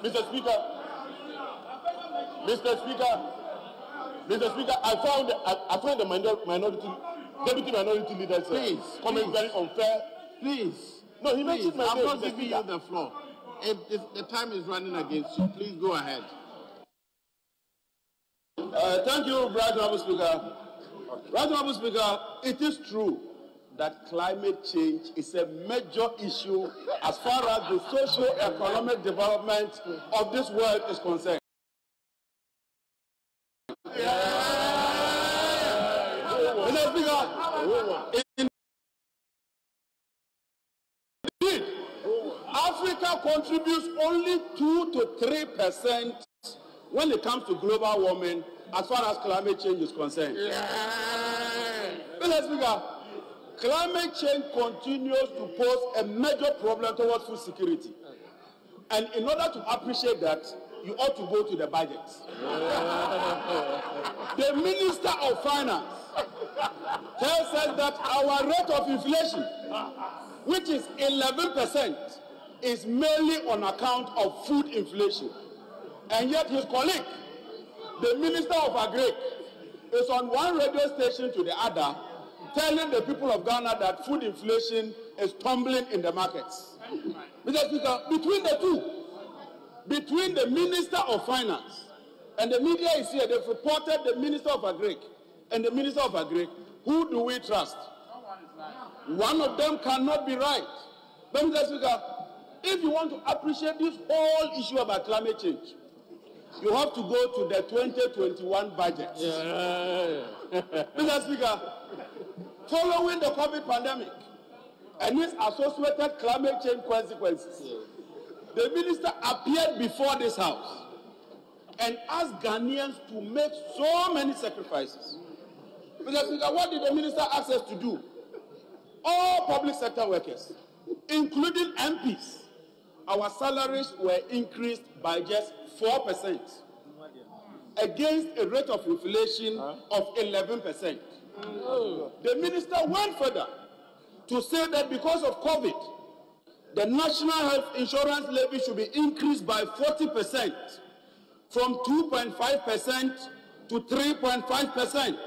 E: Mr. Speaker, I find the deputy minority leader comment very unfair.
B: Please.
E: No, he mentioned my name.
B: I'm not giving you the floor. If the time is running against you, please go ahead.
H: Thank you, Right Honourable Speaker. Right Honourable Speaker, it is true that climate change is a major issue as far as the socio-economic development of this world is concerned. Mr. Speaker, indeed, Africa contributes only 2 to 3% when it comes to global warming as far as climate change is concerned. Mr. Speaker, climate change continues to pose a major problem towards food security. And in order to appreciate that, you ought to go to the budget. The Minister of Finance tells us that our rate of inflation, which is 11%, is mainly on account of food inflation. And yet his colleague, the Minister of Agri, is on one radio station to the other, telling the people of Ghana that food inflation is tumbling in the markets. Mr. Speaker, between the two, between the Minister of Finance and the media is here, they've reported the Minister of Agri and the Minister of Agri. Who do we trust? One of them cannot be right. But Mr. Speaker, if you want to appreciate this whole issue about climate change, you have to go to the 2021 budget. Mr. Speaker, following the COVID pandemic and its associated climate change consequences, the minister appeared before this house and asked Ghanaians to make so many sacrifices. Mr. Speaker, what did the minister ask us to do? All public sector workers, including MPs, our salaries were increased by just 4% against a rate of inflation of 11%. The minister went further to say that because of COVID, the national health insurance levy should be increased by 40% from 2.5% to 3.5%.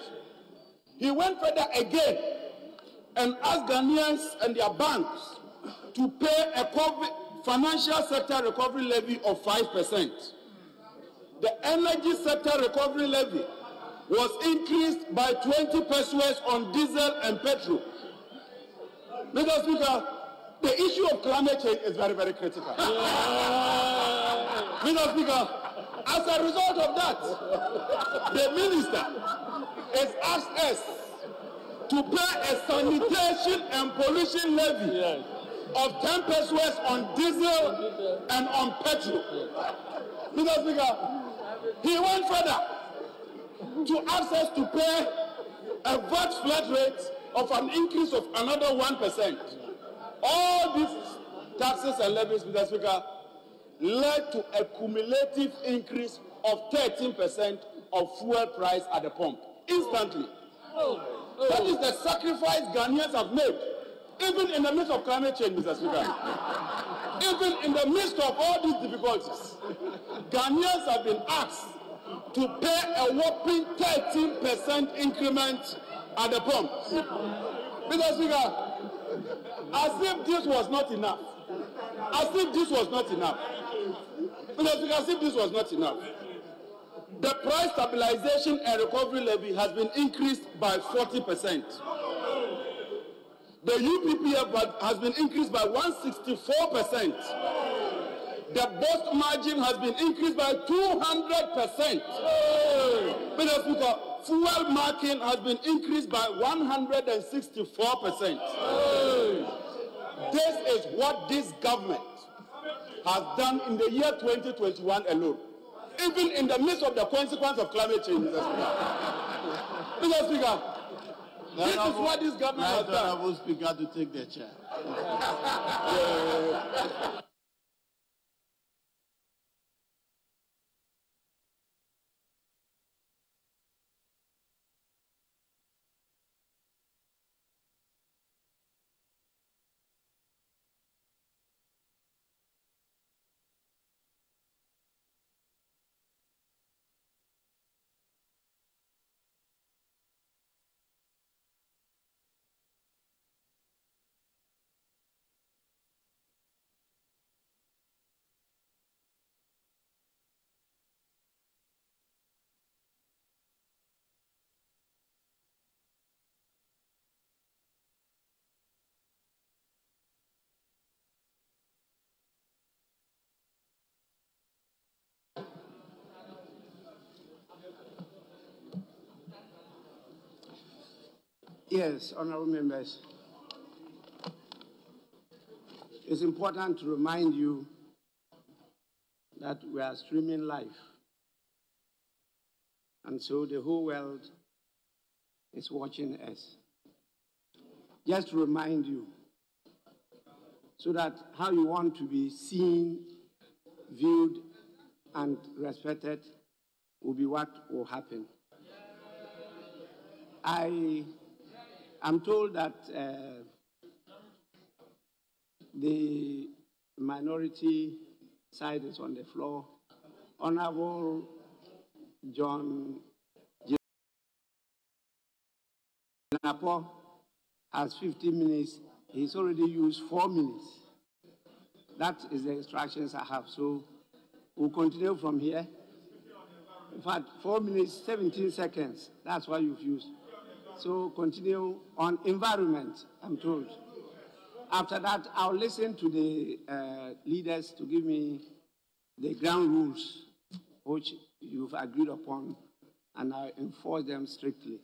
H: He went further again and asked Ghanaians and their banks to pay a COVID financial sector recovery levy of 5%. The energy sector recovery levy was increased by 20 pesos on diesel and petrol. Mr. Speaker, the issue of climate change is very, very critical. Mr. Speaker, As a result of that, the minister has asked us to pay a sanitation and pollution levy of 10 pesos on diesel and on petrol. Mr. Speaker, he went further to ask us to pay a VAT flat rate of an increase of another 1%. All these taxes and levies, Mr. Speaker, led to a cumulative increase of 13% of fuel price at the pump instantly. That is the sacrifice Ghanaians have made, even in the midst of climate change, Mr. Speaker. Even in the midst of all these difficulties, Ghanaians have been asked to pay a whopping 13% increment at the pump. Mr. Speaker, as if this was not enough. As if this was not enough. Mr. Speaker, as if this was not enough. The price stabilization and recovery levy has been increased by 40%. The UPPF has been increased by 164%. The boost margin has been increased by 200%. Mr. Speaker, fuel marking has been increased by 164%. This is what this government has done in the year 2021 alone, even in the midst of the consequence of climate change, Mr. Speaker. Mr. Speaker, this is what this government has done.
B: Honorable Speaker to take the chair.
A: Yes, honorable members. It's important to remind you that we are streaming live. And so the whole world is watching us. Just to remind you, so that how you want to be seen, viewed, and respected will be what will happen. I'm told that the minority side is on the floor. Honorable John Napo has 15 minutes. He's already used 4 minutes. That is the instructions I have. So we'll continue from here. In fact, 4 minutes, 17 seconds. That's what you've used. So continue on environment, I'm told. After that, I'll listen to the leaders to give me the ground rules, which you've agreed upon, and I'll enforce them strictly.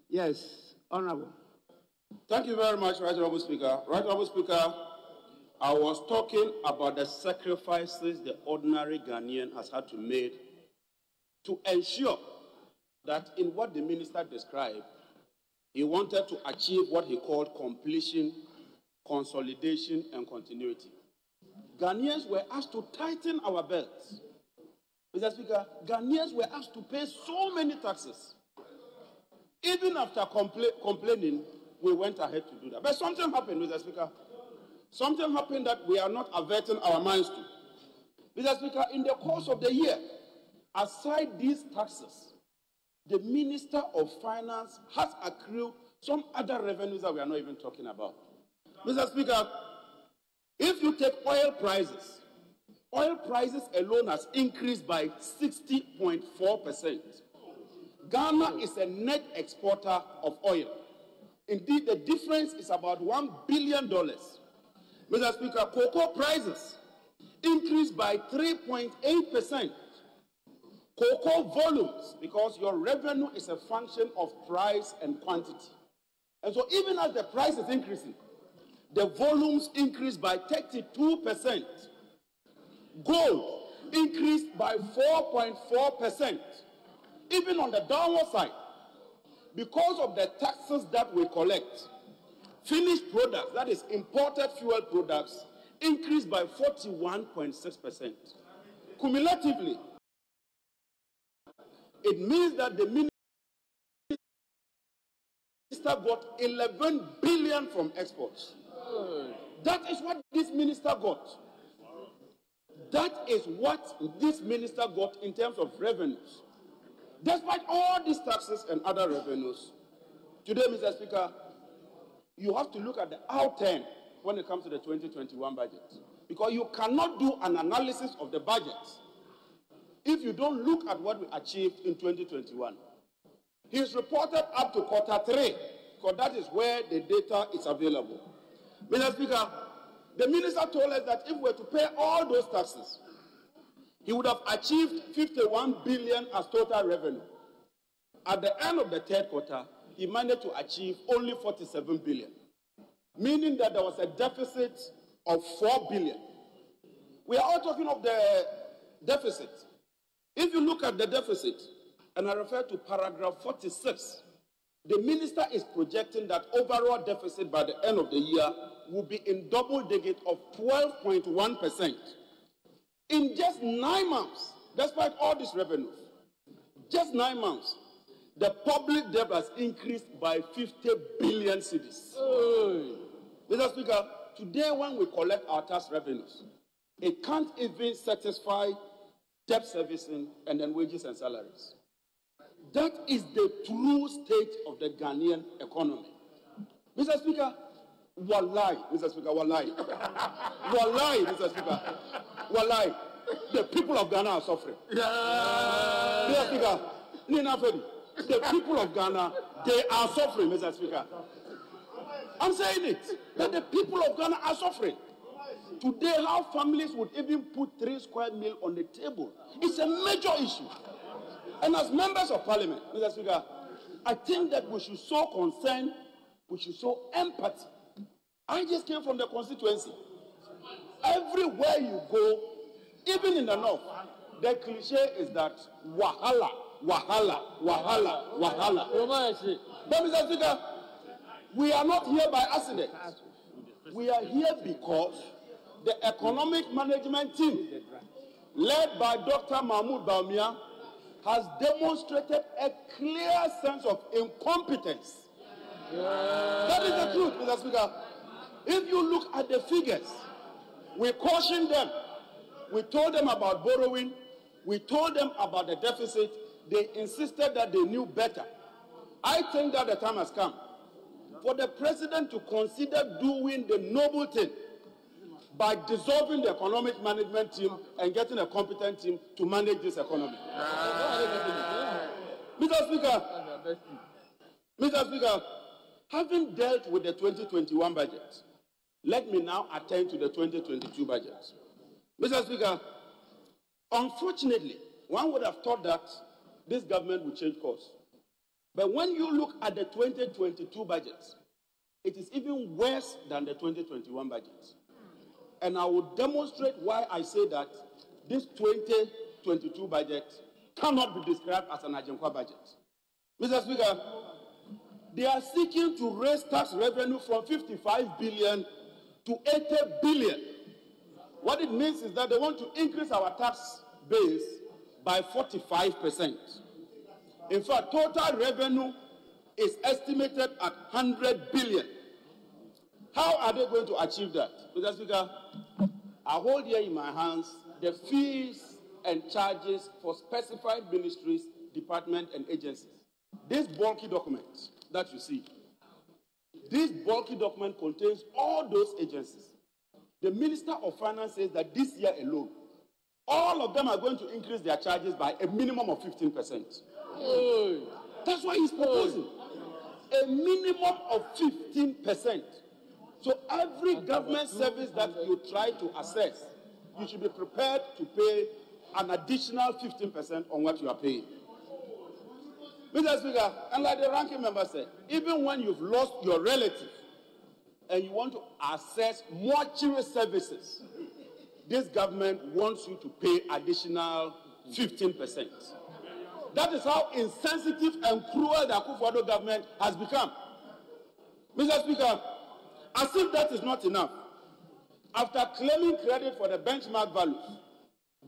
A: Yes, Honorable.
H: Thank you very much, Right Honorable Speaker. Right Honorable Speaker, I was talking about the sacrifices the ordinary Ghanaian has had to make to ensure that in what the minister described, he wanted to achieve what he called completion, consolidation, and continuity. Ghanaians were asked to tighten our belts. Mr. Speaker, Ghanaians were asked to pay so many taxes. Even after complaining, we went ahead to do that. But something happened, Mr. Speaker. Something happened that we are not averting our minds to. Mr. Speaker, in the course of the year, aside these taxes, the Minister of Finance has accrued some other revenues that we are not even talking about. Mr. Speaker, if you take oil prices alone has increased by 60.4%. Ghana is a net exporter of oil. Indeed, the difference is about $1 billion. Mr. Speaker, cocoa prices increased by 3.8%. Cocoa volumes, because your revenue is a function of price and quantity. And so even as the price is increasing, the volumes increased by 32%. Gold increased by 4.4%. Even on the downward side, because of the taxes that we collect, finished products, that is imported fuel products, increased by 41.6%. Cumulatively, it means that the minister got 11 billion from exports. That is what this minister got. That is what this minister got in terms of revenues. Despite all these taxes and other revenues, today, Mr. Speaker, you have to look at the outturn when it comes to the 2021 budget. Because you cannot do an analysis of the budget if you don't look at what we achieved in 2021. He's reported up to Q3, because that is where the data is available. Mr. Speaker, the minister told us that if we were to pay all those taxes, he would have achieved 51 billion as total revenue. At the end of the third quarter, he managed to achieve only 47 billion, meaning that there was a deficit of 4 billion. We are all talking of the deficit. If you look at the deficit, and I refer to paragraph 46, the minister is projecting that overall deficit by the end of the year will be in double digit of 12.1%. In just 9 months, despite all these revenues, just 9 months, the public debt has increased by 50 billion cedis. Mr. Speaker, today when we collect our tax revenues, it can't even satisfy debt servicing and then wages and salaries. That is the true state of the Ghanaian economy. Mr. Speaker, wallahi, Mr. Speaker, wallahi. Wallahi, Mr. Speaker, wallahi. The people of Ghana are suffering. Mr. Speaker, Nina Fedi, the people of Ghana, they are suffering, Mr. Speaker. I'm saying it, that the people of Ghana are suffering. Today, how families would even put 3 square meals on the table, it's a major issue. And as members of parliament, Mr. Speaker, I think that we should show concern, we should show empathy. I just came from the constituency. Everywhere you go, even in the north, the cliche is that wahala, wahala, wahala, wahala. But Mr. Speaker, we are not here by accident. We are here because the economic management team, led by Dr. Mahmoud Bawumia, has demonstrated a clear sense of incompetence. That is the truth, Mr. Speaker. If you look at the figures, we cautioned them. We told them about borrowing. We told them about the deficit. They insisted that they knew better. I think that the time has come for the president to consider doing the noble thing by dissolving the economic management team and getting a competent team to manage this economy. Mr. Speaker, having dealt with the 2021 budget, let me now attend to the 2022 budget. Mr. Speaker, unfortunately, one would have thought that this government would change course. But when you look at the 2022 budget, it is even worse than the 2021 budget. And I will demonstrate why I say that this 2022 budget cannot be described as an Ajenkwa budget. Mr. Speaker, they are seeking to raise tax revenue from 55 billion to 80 billion. What it means is that they want to increase our tax base by 45%. In fact, total revenue is estimated at 100 billion. How are they going to achieve that? Mr. Speaker, I hold here in my hands the fees and charges for specified ministries, departments, and agencies. This bulky document that you see, this bulky document contains all those agencies. The Minister of Finance says that this year alone, all of them are going to increase their charges by a minimum of 15%. That's why he's proposing a minimum of 15%. So every government service that you try to assess, you should be prepared to pay an additional 15% on what you are paying. Mr. Speaker, and like the ranking member said, even when you've lost your relative and you want to access mortuary services, this government wants you to pay additional 15%. That is how insensitive and cruel the Akufo-Addo government has become. Mr. Speaker, as if that is not enough, after claiming credit for the benchmark values,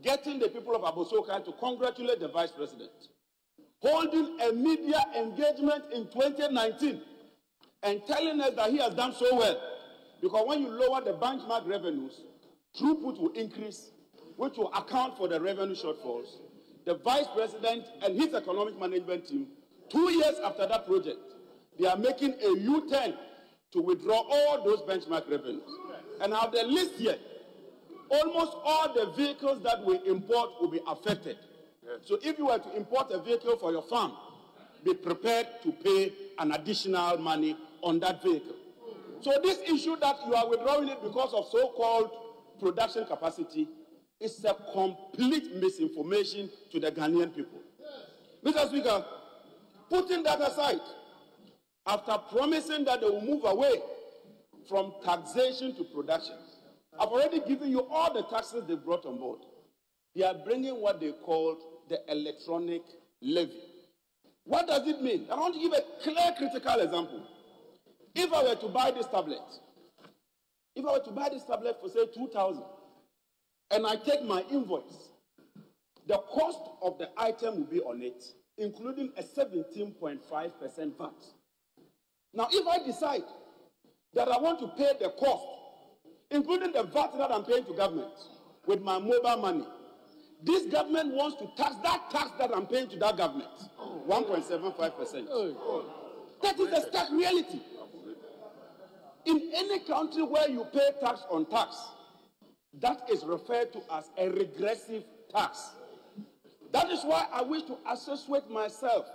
H: getting the people of Abosoka to congratulate the Vice President, holding a media engagement in 2019 and telling us that he has done so well, because when you lower the benchmark revenues, throughput will increase, which will account for the revenue shortfalls. The Vice President and his economic management team, 2 years after that project, they are making a U-turn to withdraw all those benchmark revenues. And have the list here, almost all the vehicles that we import will be affected. Yes. So if you were to import a vehicle for your farm, be prepared to pay an additional money on that vehicle. So this issue that you are withdrawing it because of so-called production capacity is a complete misinformation to the Ghanaian people. Mr. Speaker, putting that aside, after promising that they will move away from taxation to production, I've already given you all the taxes they brought on board. They are bringing what they called the electronic levy. What does it mean? I want to give a clear critical example. If I were to buy this tablet, for say 2,000, and I take my invoice, the cost of the item will be on it, including a 17.5% VAT. Now, if I decide that I want to pay the cost, including the VAT that I'm paying to government, with my mobile money, this government wants to tax that tax that I'm paying to that government, 1.75%. That is the stark reality. In any country where you pay tax on tax, that is referred to as a regressive tax. That is why I wish to associate myself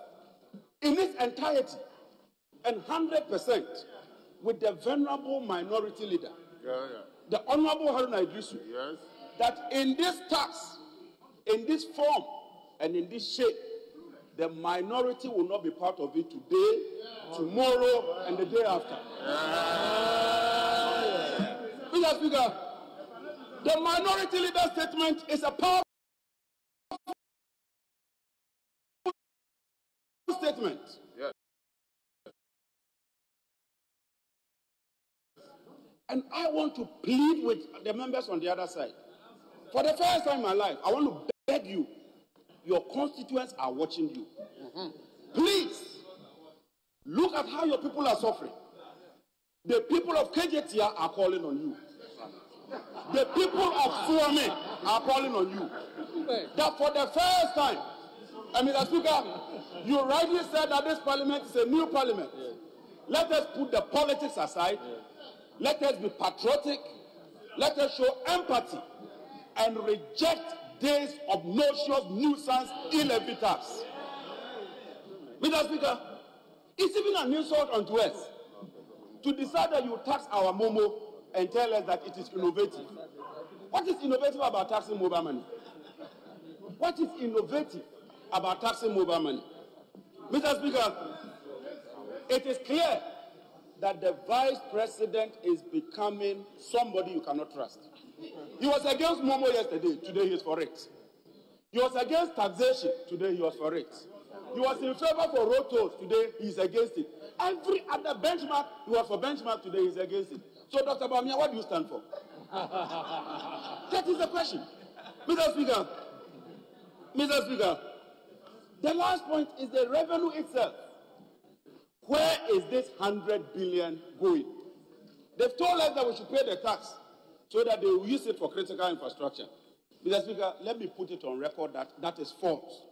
H: in its entirety and 100% with the venerable minority leader, the Honorable Haruna Iddrisu, that in this tax, in this form, and in this shape, the minority will not be part of it today, tomorrow, and the day after. Mr. Speaker, the minority leader statement is a powerful statement. And I want to plead with the members on the other side. For the first time in my life, I want to beg you, your constituents are watching you. Please, look at how your people are suffering. The people of KJTR are calling on you. The people of Suame are calling on you. That for the first time, Mr. Speaker, you rightly said that this parliament is a new parliament. Let us put the politics aside. Let us be patriotic. Let us show empathy and reject days of noxious nuisance ill-evitas. Mr. Speaker, it's even an insult unto us to decide that you tax our Momo and tell us that it is innovative. What is innovative about taxing mobile money? What is innovative about taxing mobile money? Mr. Speaker, it is clear that the Vice President is becoming somebody you cannot trust. He was against Momo yesterday, today he is for it. He was against taxation, today he was for it. He was in favor for road tolls, today he is against it. Every other benchmark, he was for benchmark, today he is against it. So, Dr. Bamia, what do you stand for? That is the question. Mr. Speaker, the last point is the revenue itself. Where is this 100 billion going? They've told us that we should pay the tax so that they will use it for critical infrastructure. Mr. Speaker, let me put it on record that that is false,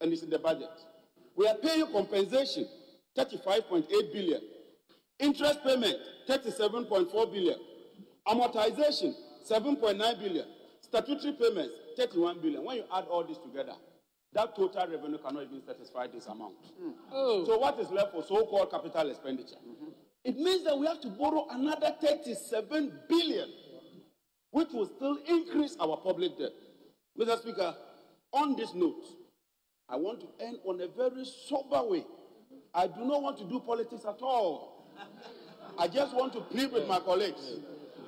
H: and it's in the budget. We are paying compensation, 35.8 billion. Interest payment, 37.4 billion. Amortization, 7.9 billion. Statutory payments, 31 billion. When you add all this together, that total revenue cannot even satisfy this amount. So what is left for so-called capital expenditure? It means that we have to borrow another 37 billion, which will still increase our public debt. Mr. Speaker, On this note, I want to end on a very sober way. I do not want to do politics at all. I just want to plead with my colleagues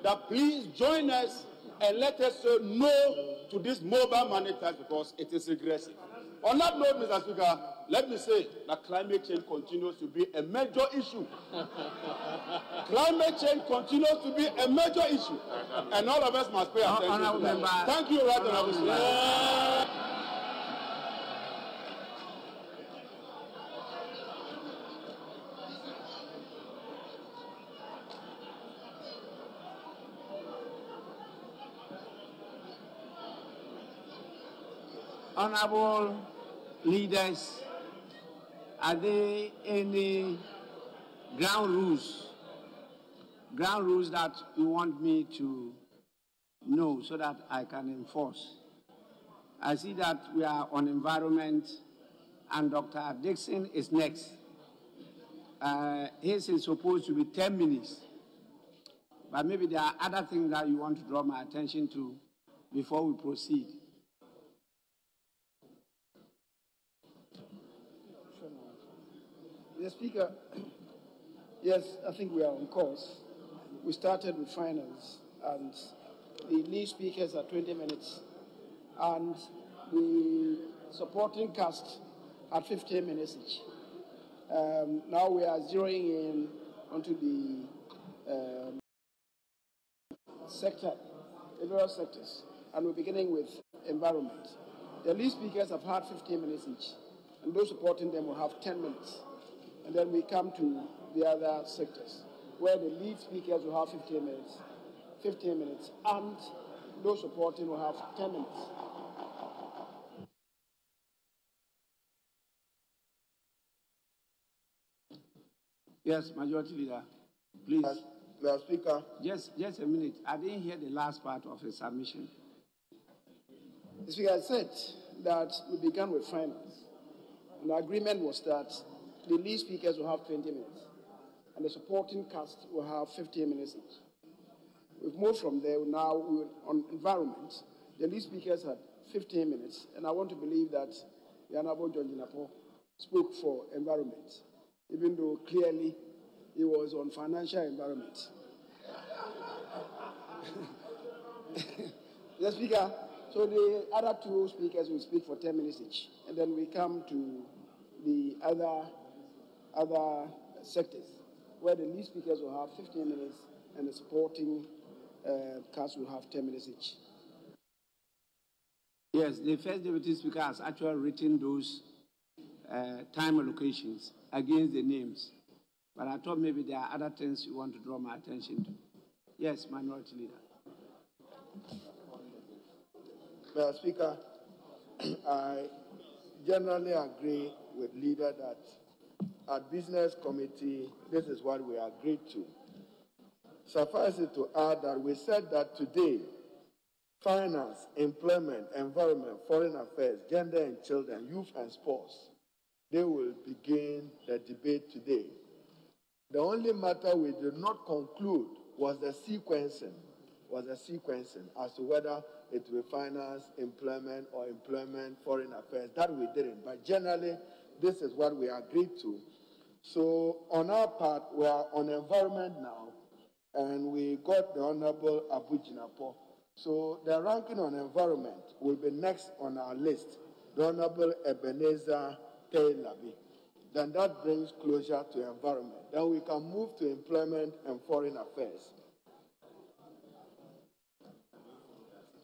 H: that please join us and let us say no to this mobile money tax because it is regressive. On that note, Mr. Speaker, let me say that climate change continues to be a major issue. Climate change continues to be a major issue. And all of us must pay attention to that. Thank you, Right Honourable.
A: Honorable leaders, are there any ground rules that you want me to know so that I can enforce? I see that we are on environment and Dr. Dixon is next. His is supposed to be 10 minutes, but maybe there are other things that you want to draw my attention to before we proceed.
G: Mr. Speaker, yes, I think we are on course. We started with finance, and the lead speakers are 20 minutes, and the supporting cast at 15 minutes each. Now we are zeroing in onto the various sectors, and we're beginning with environment. The lead speakers have had 15 minutes each, and those supporting them will have 10 minutes. And then we come to the other sectors, where the lead speakers will have 15 minutes, and those supporting will have 10 minutes.
A: Yes, Majority Leader, please. Mr. Speaker.
G: Just
A: a minute. I didn't hear the last part of his submission.
G: The Speaker said that we began with finance, and the agreement was that the lead speakers will have 20 minutes, and the supporting cast will have 15 minutes each. We've moved from there. Now we're on environment. The lead speakers had 15 minutes, and I want to believe that the Honourable John Jinapor spoke for environment, even though clearly he was on financial environment. The Speaker, so the other two speakers will speak for 10 minutes each, and then we come to the other sectors, where the lead speakers will have 15 minutes and the supporting cast will have 10 minutes each.
A: Yes, the First Deputy Speaker has actually written those time allocations against the names, but I thought maybe there are other things you want to draw my attention to. Yes, Minority Leader.
J: Mr. Speaker, I generally agree with Leader that at Business Committee, this is what we agreed to. Suffice it to add that we said that today, finance, employment, environment, foreign affairs, gender and children, youth and sports, they will begin the debate today. The only matter we did not conclude was the sequencing as to whether it will be finance, employment, or employment, foreign affairs. That we didn't. But generally, this is what we agreed to. So on our part, we are on environment now, and we got the Honorable Abu Jinapor. So the ranking on environment will be next on our list, the Honorable Ebenezer Teilabi. Then that brings closure to environment. Then we can move to employment and foreign affairs.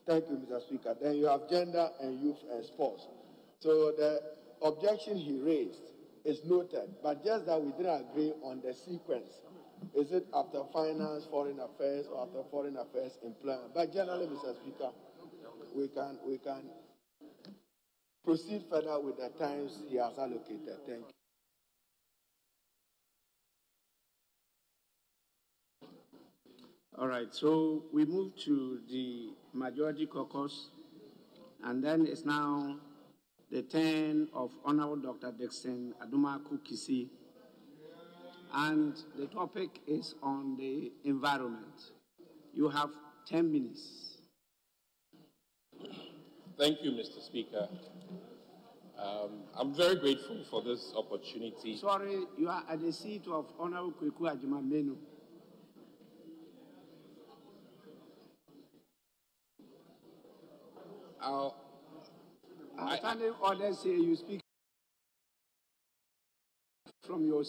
J: Thank you, Mr. Speaker. Then you have gender and youth and sports. So the objection he raised is noted, but just that we didn't agree on the sequence. Is it after finance, foreign affairs, or after foreign affairs, employment? But generally, Mr. Speaker, we can proceed further with the times he has allocated. Thank you.
A: All right, so we move to the Majority Caucus, and then it's now the turn of Honorable Dr. Dixon Adumaku-Kissi, and the topic is on the environment. You have 10 minutes.
D: Thank you, Mr. Speaker. I'm very grateful for this opportunity.
G: Sorry, you are at the seat of Honorable Kweku Agyeman-Menu. Standing orders say you speak from your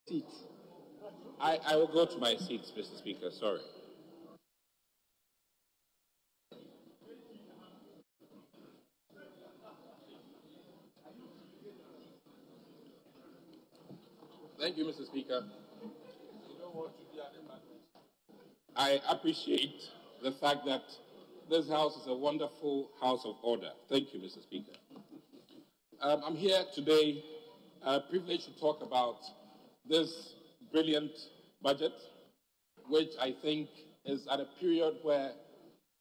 G: seat.
D: I will go to my seat, Mr. Speaker. Sorry. Thank you, Mr. Speaker. I appreciate the fact that this House is a wonderful house of order. Thank you, Mr. Speaker. I'm here today, privileged to talk about this brilliant budget, which I think is at a period where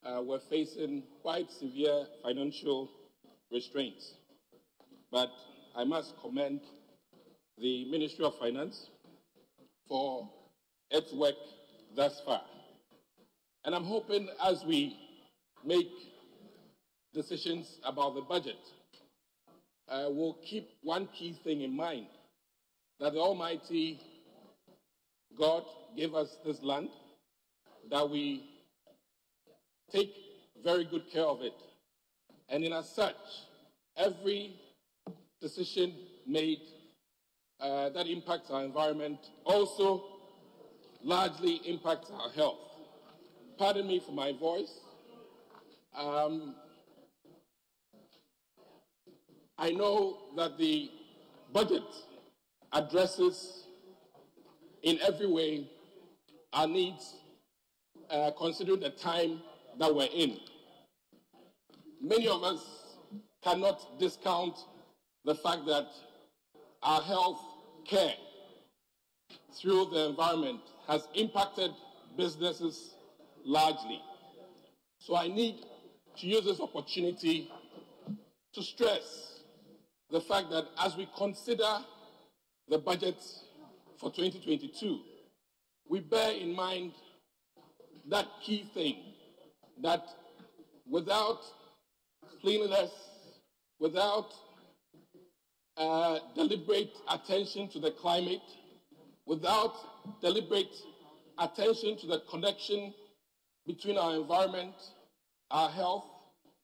D: we're facing quite severe financial restraints. But I must commend the Ministry of Finance for its work thus far. And I'm hoping as we make decisions about the budget, we'll keep one key thing in mind, that the Almighty God gave us this land, that we take very good care of it. And in as such, every decision made that impacts our environment also largely impacts our health. Pardon me for my voice. I know that the budget addresses in every way our needs, considering the time that we're in. Many of us cannot discount the fact that our health care through the environment has impacted businesses largely. So I need to use this opportunity to stress the fact that as we consider the budget for 2022, we bear in mind that key thing, that without cleanliness, without deliberate attention to the climate, without deliberate attention to the connection between our environment, our health,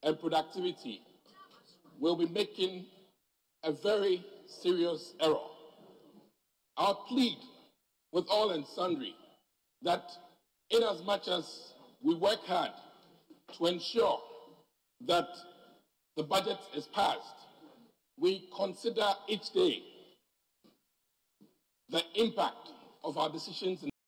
D: and productivity, we'll be making a very serious error. Our plead with all and sundry that inasmuch as we work hard to ensure that the budget is passed, we consider each day the impact of our decisions